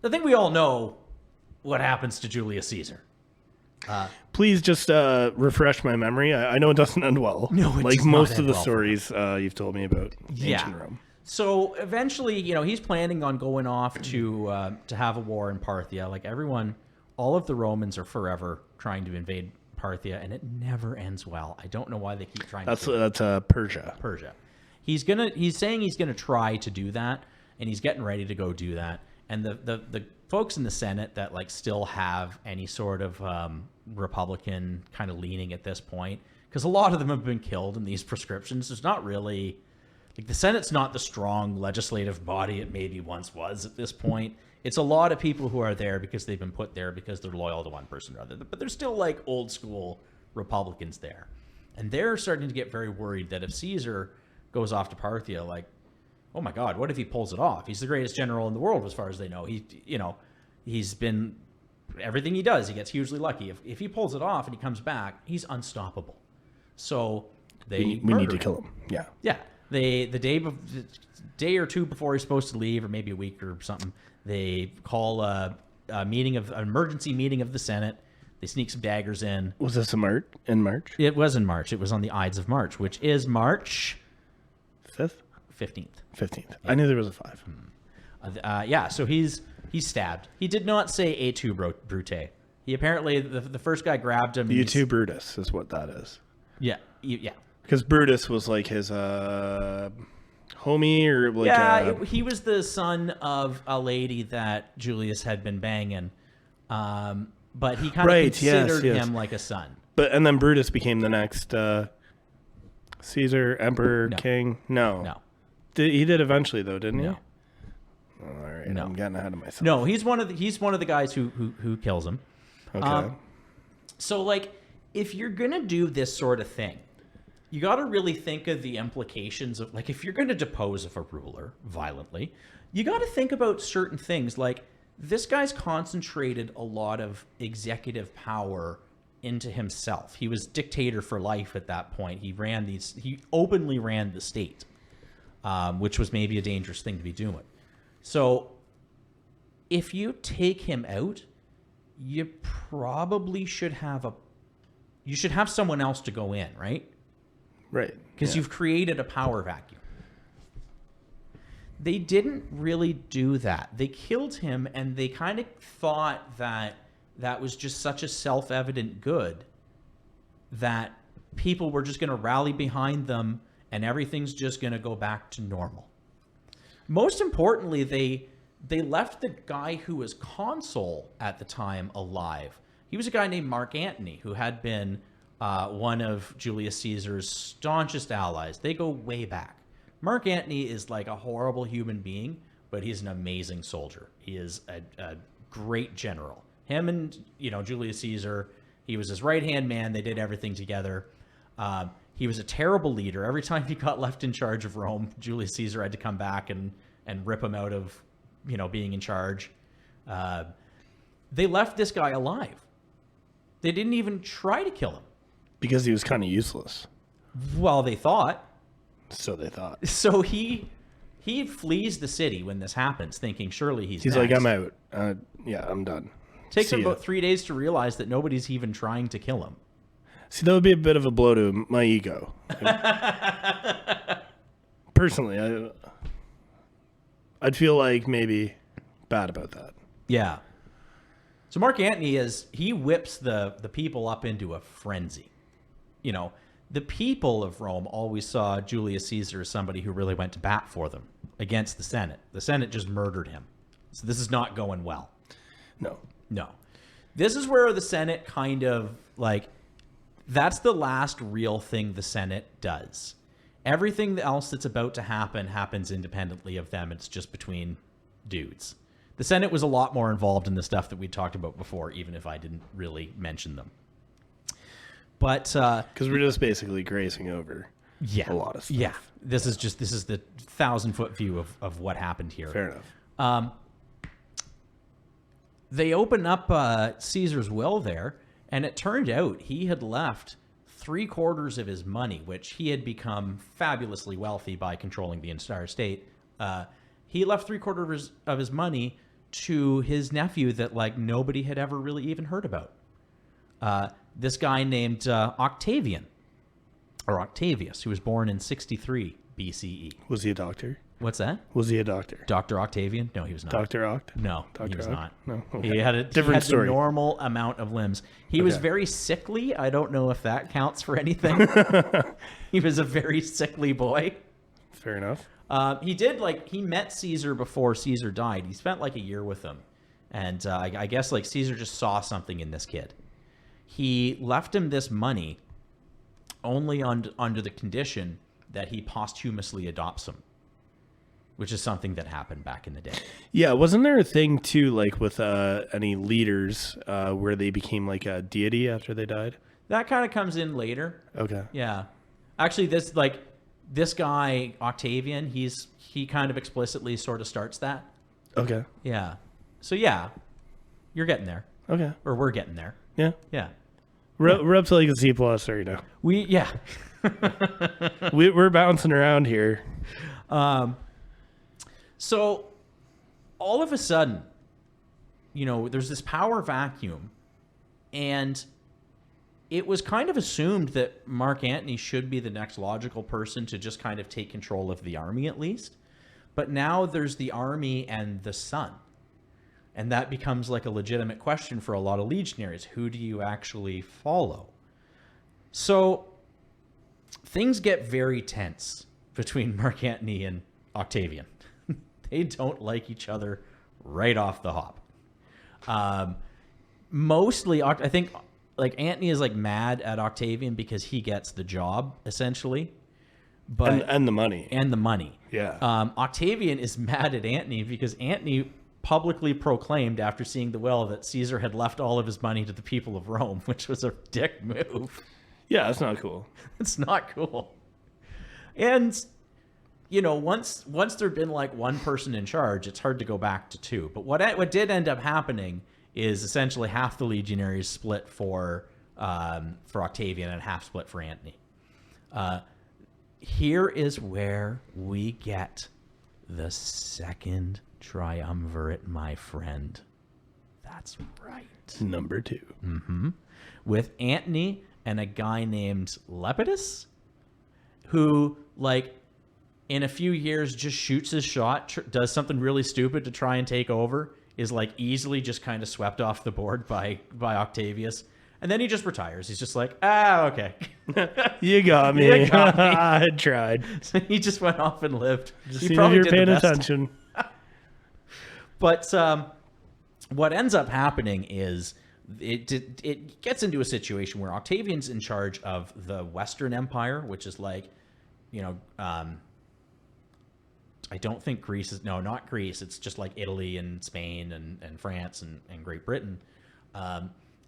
I think we all know what happens to Julius Caesar. Please just refresh my memory. I know it doesn't end well. No, it like does not most end of the well. stories you've told me about ancient Rome. So eventually, he's planning on going off to have a war in Parthia. Like everyone, all of the Romans are forever trying to invade Parthia, and it never ends well. I don't know why they keep trying. That's Persia. Persia. He's saying he's gonna try to do that, and he's getting ready to go do that. And the folks in the Senate that like still have any sort of Republican kind of leaning at this point, because a lot of them have been killed in these proscriptions. There's not really like the Senate's not the strong legislative body it maybe once was at this point. It's a lot of people who are there because they've been put there because they're loyal to one person or other. But there's still like old school Republicans there. And they're starting to get very worried that if Caesar goes off to Parthia, like, oh my God, what if he pulls it off? He's the greatest general in the world as far as they know. He's been, everything he does, he gets hugely lucky. If he pulls it off and he comes back, he's unstoppable. So we need to kill him. Yeah. Yeah. The day or two before he's supposed to leave, or maybe a week or something, they call an emergency meeting of the Senate. They sneak some daggers in. Was this in March? It was in March. It was on the Ides of March, which is March 5th? 15th. 15th. Yeah. I knew there was a 5. Yeah, so he's stabbed. He did not say et tu, Brute. He apparently, the first guy grabbed him. Et tu, Brutus is what that is. Yeah, yeah. Because Brutus was like his homie or like... Yeah, he was the son of a lady that Julius had been banging. But he kind of considered him like a son. And then Brutus became the next Caesar, emperor, king? No. He did eventually, though, didn't he? No. All right, no. I'm getting ahead of myself. No, he's one of the guys who kills him. Okay. So, like, if you're going to do this sort of thing, you got to really think of the implications of, like, if you're going to depose of a ruler violently, you got to think about certain things. Like, this guy's concentrated a lot of executive power into himself. He was dictator for life at that point. He openly ran the state, which was maybe a dangerous thing to be doing. So if you take him out, you probably should have someone else to go in, right? Right. Because you've created a power vacuum. They didn't really do that. They killed him, and they kind of thought that was just such a self-evident good that people were just going to rally behind them and everything's just going to go back to normal. Most importantly, they left the guy who was consul at the time alive. He was a guy named Mark Antony, who had been one of Julius Caesar's staunchest allies. They go way back. Mark Antony is like a horrible human being, but he's an amazing soldier. He is a great general. Him and, Julius Caesar, he was his right-hand man. They did everything together. He was a terrible leader. Every time he got left in charge of Rome, Julius Caesar had to come back and rip him out of, being in charge. They left this guy alive. They didn't even try to kill him. Because he was kind of useless. Well, they thought. So they thought. So he flees the city when this happens, thinking surely he's next. Like, I'm out. I'm done. Takes him about 3 days to realize that nobody's even trying to kill him. See, that would be a bit of a blow to my ego. Personally, I'd feel like maybe bad about that. Yeah. So Mark Antony he whips the people up into a frenzy. The people of Rome always saw Julius Caesar as somebody who really went to bat for them against the Senate. The Senate just murdered him. So this is not going well. No. This is where the Senate kind of, like, that's the last real thing the Senate does. Everything else that's about to happen happens independently of them. It's just between dudes. The Senate was a lot more involved in the stuff that we talked about before, even if I didn't really mention them. But because we're just basically grazing over a lot of stuff. Yeah, this is the 1,000-foot view of what happened here. Fair enough. They open up Caesar's will there, and it turned out he had left 3/4 of his money, which he had become fabulously wealthy by controlling the entire state. He left 3/4 of his money to his nephew that, like, nobody had ever really even heard about. This guy named Octavian, or Octavius, who was born in 63 BCE. Was he a doctor? What's that? Was he a doctor? Dr. Octavian? No, he was not. Dr. Oct? No, Dr. he was Oct? not. No. Okay. He had a story. normal amount of limbs. He was very sickly. I don't know if that counts for anything. He was a very sickly boy. Fair enough. He met Caesar before Caesar died. He spent like a year with him. And I guess like Caesar just saw something in this kid. He left him this money only under the condition that he posthumously adopts him, which is something that happened back in the day. Yeah, wasn't there a thing too, like with any leaders where they became like a deity after they died? That kind of comes in later. Okay. Yeah, actually, this guy Octavian, he kind of explicitly sort of starts that. Okay. Yeah. So yeah, you're getting there. Okay. Or we're getting there. Yeah. Yeah. We're up to like a C+ or we're bouncing around here. So all of a sudden, there's this power vacuum, And it was kind of assumed that Mark Antony should be the next logical person to just kind of take control of the army at least. But now there's the army and the son. And that becomes like a legitimate question for a lot of legionaries. Who do you actually follow? So things get very tense between Mark Antony and Octavian. They don't like each other right off the hop. Mostly, I think, like, Antony is like mad at Octavian because he gets the job essentially, but and the money Yeah. Octavian is mad at Antony because Antony publicly proclaimed after seeing the will that Caesar had left all of his money to the people of Rome, which was a dick move. Yeah, that's not cool. It's not cool. And, you know, once there'd been like one person in charge, it's hard to go back to two. But what did end up happening is essentially half the legionaries split for Octavian and half split for Antony. Here is where we get the Second Triumvirate, my friend. That's right. Number 2. Mm-hmm. With Antony and a guy named Lepidus, who, like, in a few years just shoots his shot, does something really stupid to try and take over, is, like, easily just kind of swept off the board by Octavius. And then he just retires. He's just like, okay. You got me. You got me. I tried. So he just went off and lived. Just He see if probably you're did the paying best. attention. But what ends up happening is it gets into a situation where Octavian's in charge of the Western Empire, which is like, you know, I don't think Greece is, no, not Greece. It's just like Italy and Spain and France and Great Britain.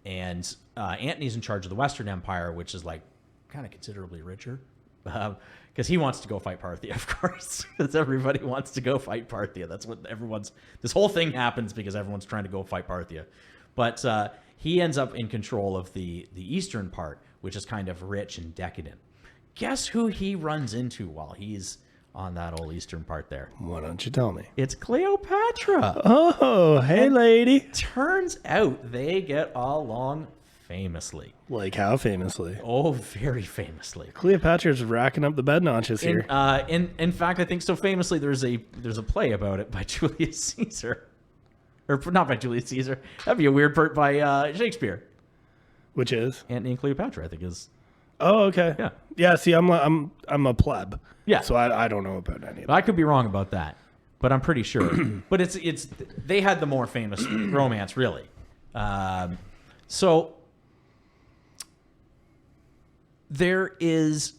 And Antony's in charge of the Western Empire, which is like kind of considerably richer. Because he wants to go fight Parthia, of course. Because everybody wants to go fight Parthia. That's what this whole thing happens because everyone's trying to go fight Parthia. But he ends up in control of the eastern part, which is kind of rich and decadent. Guess who he runs into while he's on that old eastern part there? Why don't you tell me? It's Cleopatra. Oh, hey, And lady. Turns out they get along famously. Like how famously? Oh, very famously. Cleopatra's racking up the bed notches here. In fact, I think so famously there's a play about it by Julius Caesar. Or not by Julius Caesar. That'd be a weird part by Shakespeare. Which is? Antony and Cleopatra, I think is. Oh, okay. Yeah. Yeah, see, I'm a pleb. Yeah. So I don't know about any of that. I could be wrong about that, but I'm pretty sure. But it's they had the more famous romance, really. So there is,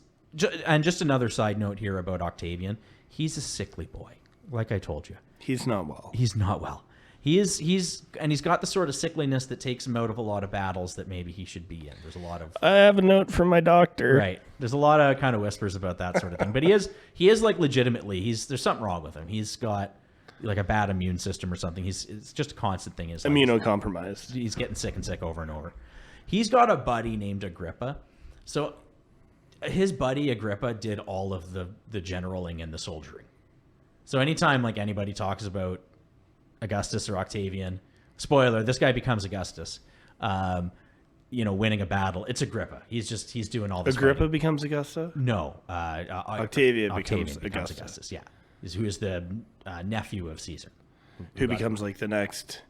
and just another side note here about Octavian. He's a sickly boy, like I told you. He's not well. He's not well. He's got the sort of sickliness that takes him out of a lot of battles that maybe he should be in. There's a lot of I have a note from my doctor. right. There's a lot of kind of whispers about that sort of thing. But he is like legitimately there's something wrong with him. He's got like a bad immune system or something. It's just a constant thing. Is like, Immunocompromised. he's getting sick and sick over and over. He's got a buddy named Agrippa. So his buddy Agrippa did all of the generaling and the soldiering. So anytime like anybody talks about Augustus or Octavian, spoiler, this guy becomes Augustus, winning a battle, it's Agrippa. He's doing all this. Agrippa fighting. becomes Augusta? No. Octavian becomes Augustus, yeah. Who is the nephew of Caesar. Who becomes like the next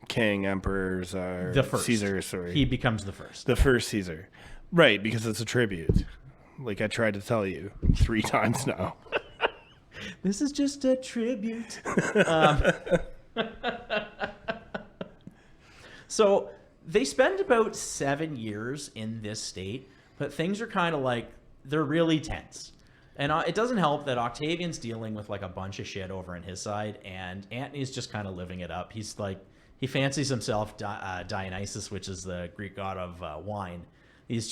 king, emperors, or The first. Caesar, sorry. He becomes the first. The first Caesar. Right, because it's a tribute. Like I tried to tell you 3 times now. This is just a tribute. So they spend about 7 years in this state, but things are kind of like, they're really tense. And it doesn't help that Octavian's dealing with like a bunch of shit over on his side, and Antony's just kind of living it up. He's like, he fancies himself Dionysus, which is the Greek god of wine. He's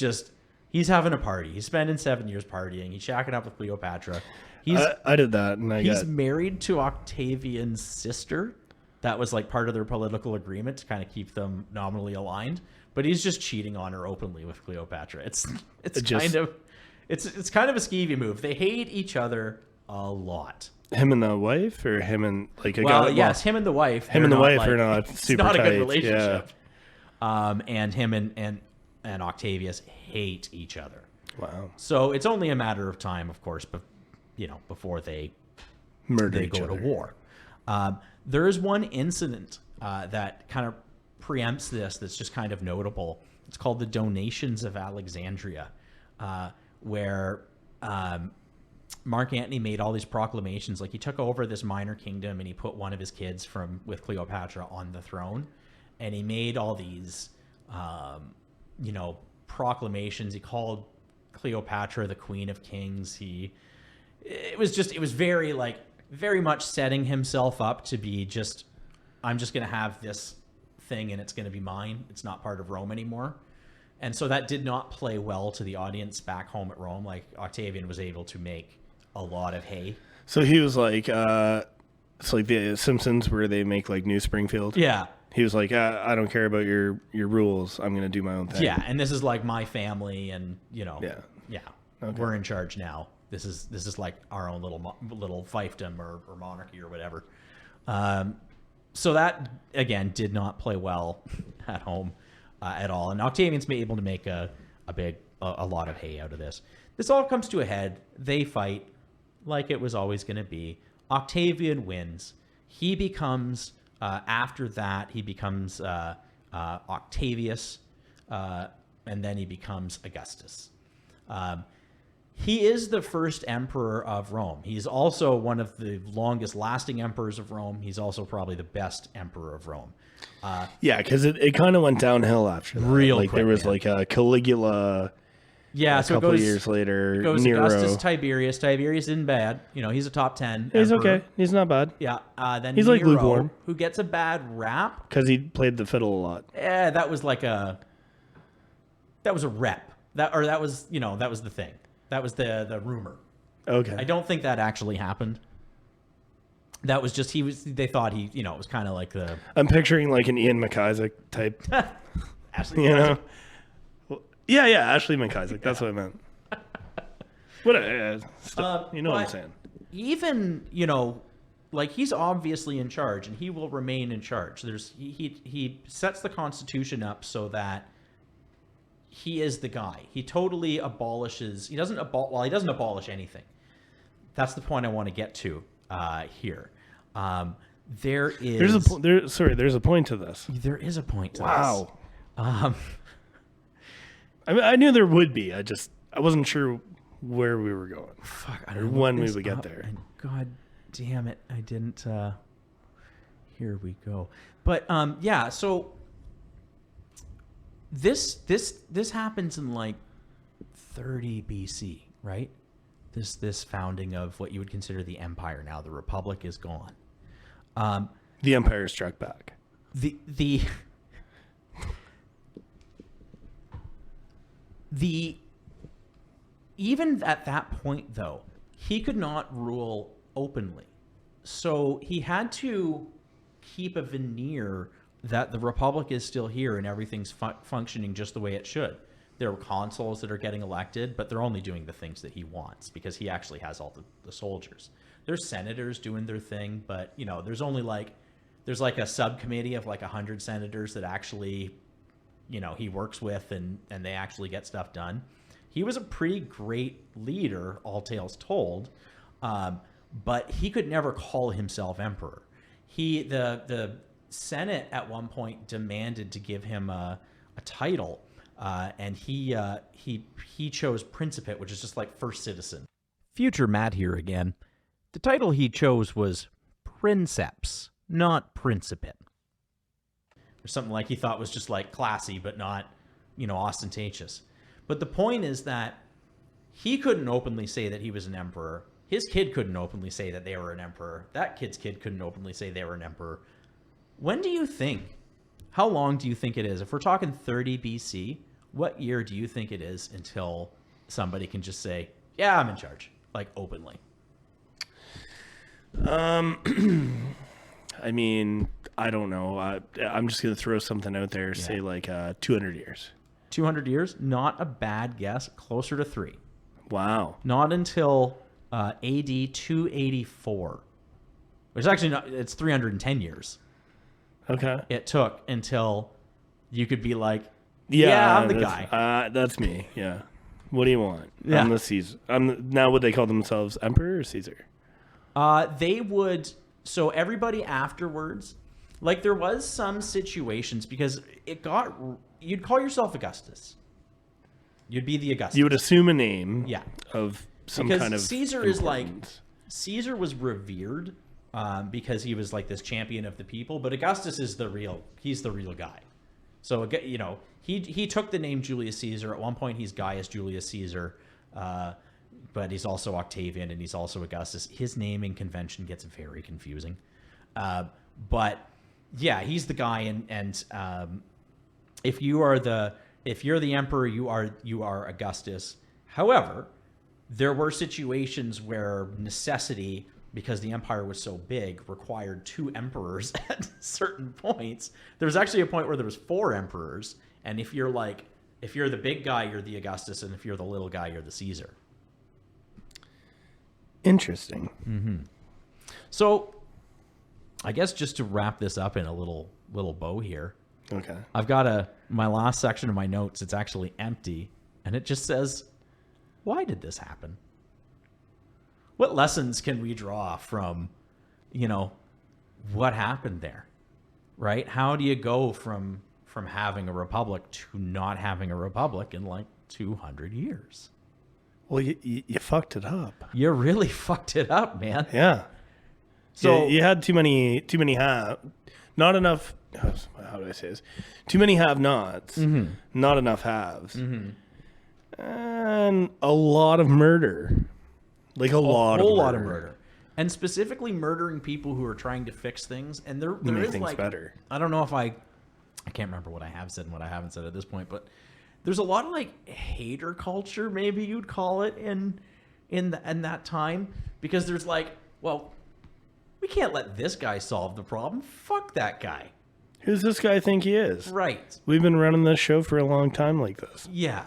having a party. He's spending 7 years partying. He's shacking up with Cleopatra. I did that, and He's married to Octavian's sister. That was like part of their political agreement to kind of keep them nominally aligned. But he's just cheating on her openly with Cleopatra. It's kind of a skeevy move. They hate each other a lot. him and the wife, or him and like a well, guy. yes, him and the wife. Him and the wife like, are not super it's not tight. a good relationship. and him and Octavius hate each other. Wow. So it's only a matter of time, of course, but before they go to war. There is one incident that kind of preempts this that's just kind of notable. It's called the Donations of Alexandria, where Mark Antony made all these proclamations. Like, he took over this minor kingdom and he put one of his kids with Cleopatra on the throne, and he made all these proclamations. He called Cleopatra the Queen of Kings. It was very much setting himself up to be I'm just going to have this thing and it's going to be mine. It's not part of Rome anymore. And so that did not play well to the audience back home at Rome. Like, Octavian was able to make a lot of hay. So he was like, it's like the Simpsons where they make like New Springfield. Yeah. He was like, I don't care about your rules. I'm going to do my own thing. Yeah. And this is like my family, and Yeah. Okay. We're in charge now. This is like our own little fiefdom or monarchy or whatever. So that, again, did not play well at home at all. And Octavian's been able to make a lot of hay out of this. This all comes to a head. They fight like it was always going to be. Octavian wins. He becomes, after that, Octavius, and then he becomes Augustus. He is the first emperor of Rome. He's also one of the longest lasting emperors of Rome. He's also probably the best emperor of Rome. Because it kind of went downhill after that. Quick, there was like a Caligula. Yeah, a so couple it goes years later. It goes Nero. Augustus, Tiberius. Tiberius isn't bad. He's a top 10. He's emperor. okay. He's not bad. Yeah. Then he's Nero, like lukewarm, who gets a bad rap because he played the fiddle a lot. That was a rep. That was the thing. That was the rumor. Okay. I don't think that actually happened. That was just they thought it was kind of like the... I'm picturing like an Ian McIsaac type. Ashley McIsaac. Yeah, Ashley McIsaac. That's what I meant. What what I'm saying. Even, he's obviously in charge, and he will remain in charge. He sets the Constitution up so that he is the guy. He totally abolishes... He doesn't abolish anything. That's the point I want to get to here. There's a point to this. There is a point to this. Wow. I knew there would be. I wasn't sure where we were going. Fuck, or when we would get there. And God damn it, I didn't. Here we go. But so this happens in like 30 BC, right? This founding of what you would consider the empire. Now the republic is gone. The empire struck back. Even at that point, though, he could not rule openly. So he had to keep a veneer that the republic is still here and everything's functioning just the way it should. There are consuls that are getting elected, but they're only doing the things that he wants because he actually has all the soldiers. There's senators doing their thing, but there's only there's a subcommittee of 100 senators that actually he works with and they actually get stuff done. He was a pretty great leader, all tales told, but he could never call himself emperor. The Senate at one point demanded to give him a title, and he chose Principate, which is just like first citizen. Future Matt here again. The title he chose was Princeps, not Principate. Or something like he thought was just classy, but not, ostentatious. But the point is that he couldn't openly say that he was an emperor. His kid couldn't openly say that they were an emperor. That kid's kid couldn't openly say they were an emperor. When do you think? How long do you think it is? If we're talking 30 BC, what year do you think it is until somebody can just say, yeah, I'm in charge, openly? I mean, I don't know. I'm just going to throw something out there, say 200 years. 200 years? Not a bad guess. Closer to 3. Wow. Not until AD 284. Which is actually not, it's 310 years. Okay. It took until you could be like, yeah, I'm the guy. That's me. Yeah. What do you want? Yeah. I'm the Caesar. Now would they call themselves emperor or Caesar? They would. So everybody afterwards, like there was some situations because you'd call yourself Augustus. You'd be the Augustus. You would assume a name. Yeah. Of some because kind of Caesar importance. is like Caesar was revered because he was like this champion of the people, but Augustus is he's the real guy. So he took the name Julius Caesar. At one point he's Gaius Julius Caesar, but he's also Octavian and he's also Augustus. His naming convention gets very confusing, but yeah, he's the guy. And if you're the emperor, you are Augustus. However, there were situations where necessity, because the empire was so big, required 2 emperors at certain points. There was actually a point where there was 4 emperors, and if you're the big guy, you're the Augustus, and if you're the little guy, you're the Caesar. Interesting. Mm-hmm. So, I guess just to wrap this up in a little bow here. Okay. I've got my last section of my notes. It's actually empty, and it just says, why did this happen? What lessons can we draw from, what happened there, right? How do you go from having a republic to not having a republic in like 200 years? Well, you fucked it up. You really fucked it up, man. Yeah. So you had too many not enough. How do I say this? Too many have-nots, Mm-hmm. not enough haves, Mm-hmm. and a lot of murder. Like a lot of murder. And specifically murdering people who are trying to fix things. And there is things like, better. I don't know if I can't remember what I have said and what I haven't said at this point, but there's a lot of like hater culture, maybe you'd call it in that time, because there's like, well, we can't let this guy solve the problem. Fuck that guy. Who's this guy think he is? Right. We've been running this show for a long time like this. Yeah.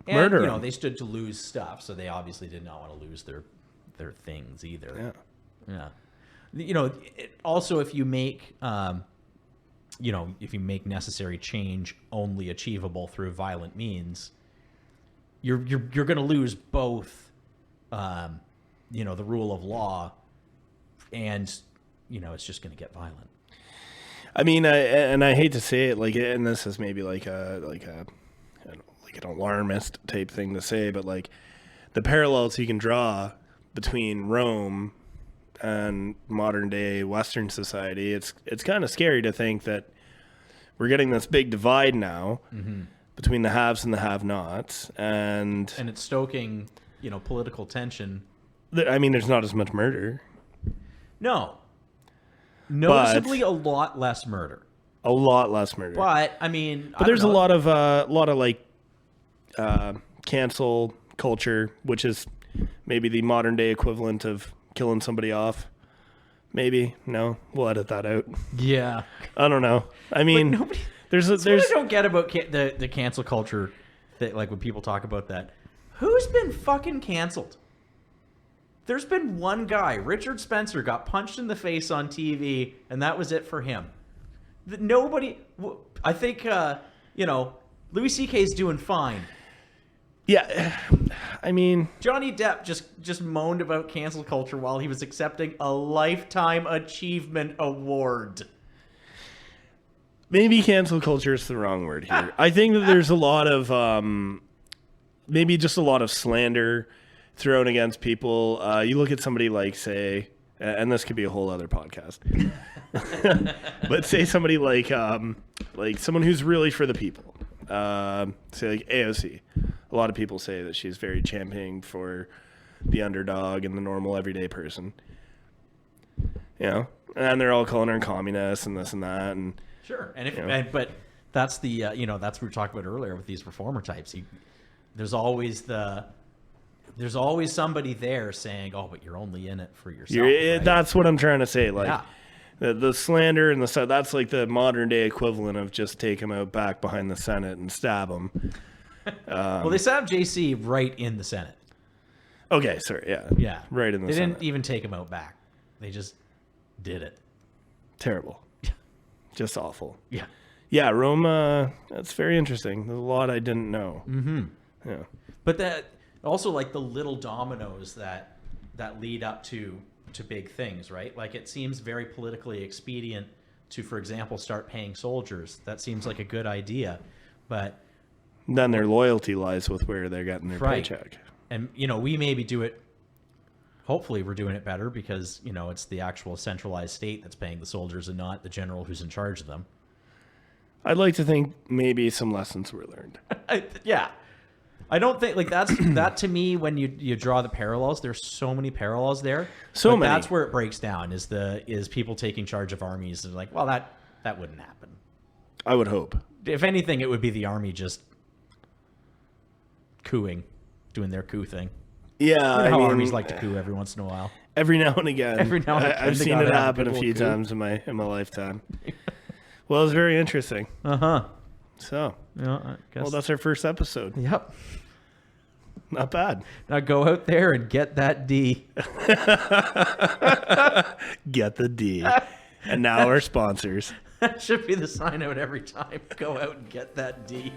And, Murder him. they stood to lose stuff, so they obviously did not want to lose their things either. Yeah. Yeah. Also, if you make, if you make necessary change only achievable through violent means, you're going to lose both, the rule of law, and it's just going to get violent. I mean, I hate to say it, and this is maybe like an alarmist type thing to say, but like the parallels you can draw between Rome and modern day Western society, it's kind of scary to think that we're getting this big divide now between the haves and the have-nots, and it's stoking, political tension. I mean, there's not as much murder. No. Noticeably a lot less murder. A lot less murder. But I mean, but there's a lot of like cancel culture, which is maybe the modern day equivalent of killing somebody off. Maybe. No, we'll edit that out. Yeah. I don't know. I mean, nobody, there's what I don't get about the cancel culture, that like when people talk about that, who's been fucking canceled? There's been one guy, Richard Spencer, got punched in the face on TV, and that was it for him. Nobody, I think, Louis C.K.'s doing fine. Yeah, I mean, Johnny Depp just moaned about cancel culture while he was accepting a Lifetime Achievement Award. Maybe cancel culture is the wrong word here. I think that there's a lot of, maybe just a lot of slander thrown against people. You look at somebody like, say, and this could be a whole other podcast, but say somebody like someone who's really for the people. Say like AOC. A lot of people say that she's very championing for the underdog and the normal everyday person. And they're all calling her communist and this and that. And sure, but that's the that's what we were talking about earlier with these reformer types. There's always somebody there saying, "Oh, but you're only in it for yourself." Right? That's what I'm trying to say. Like the slander and the stuff. That's like the modern day equivalent of just take him out back behind the Senate and stab him. Well, they stabbed JC right in the Senate. Okay, sorry, yeah, right in the Senate. They didn't even take him out back. They just did it. Terrible. Just awful. Yeah. Yeah, Rome, that's very interesting. There's a lot I didn't know. Mm-hmm. Yeah. But that also, like, the little dominoes that lead up to big things, right? Like, it seems very politically expedient to, for example, start paying soldiers. That seems like a good idea, but then their loyalty lies with where they're getting their paycheck. And, we maybe do it. Hopefully we're doing it better because, it's the actual centralized state that's paying the soldiers and not the general who's in charge of them. I'd like to think maybe some lessons were learned. Yeah. I don't think, like, that to me, when you draw the parallels, there's so many parallels there. So many. That's where it breaks down, is people taking charge of armies. They're like, well, that wouldn't happen. I would hope. If anything, it would be the army just cooing, doing their coup thing. Yeah. How armies like to coup every once in a while. Every now and again. I've seen it happen a few times in my lifetime. Well, it was very interesting. So, I guess. Well, that's our first episode. Yep. Not bad. Now go out there and get that D. Get the D. And now our sponsors. That should be the sign out every time. Go out and get that D.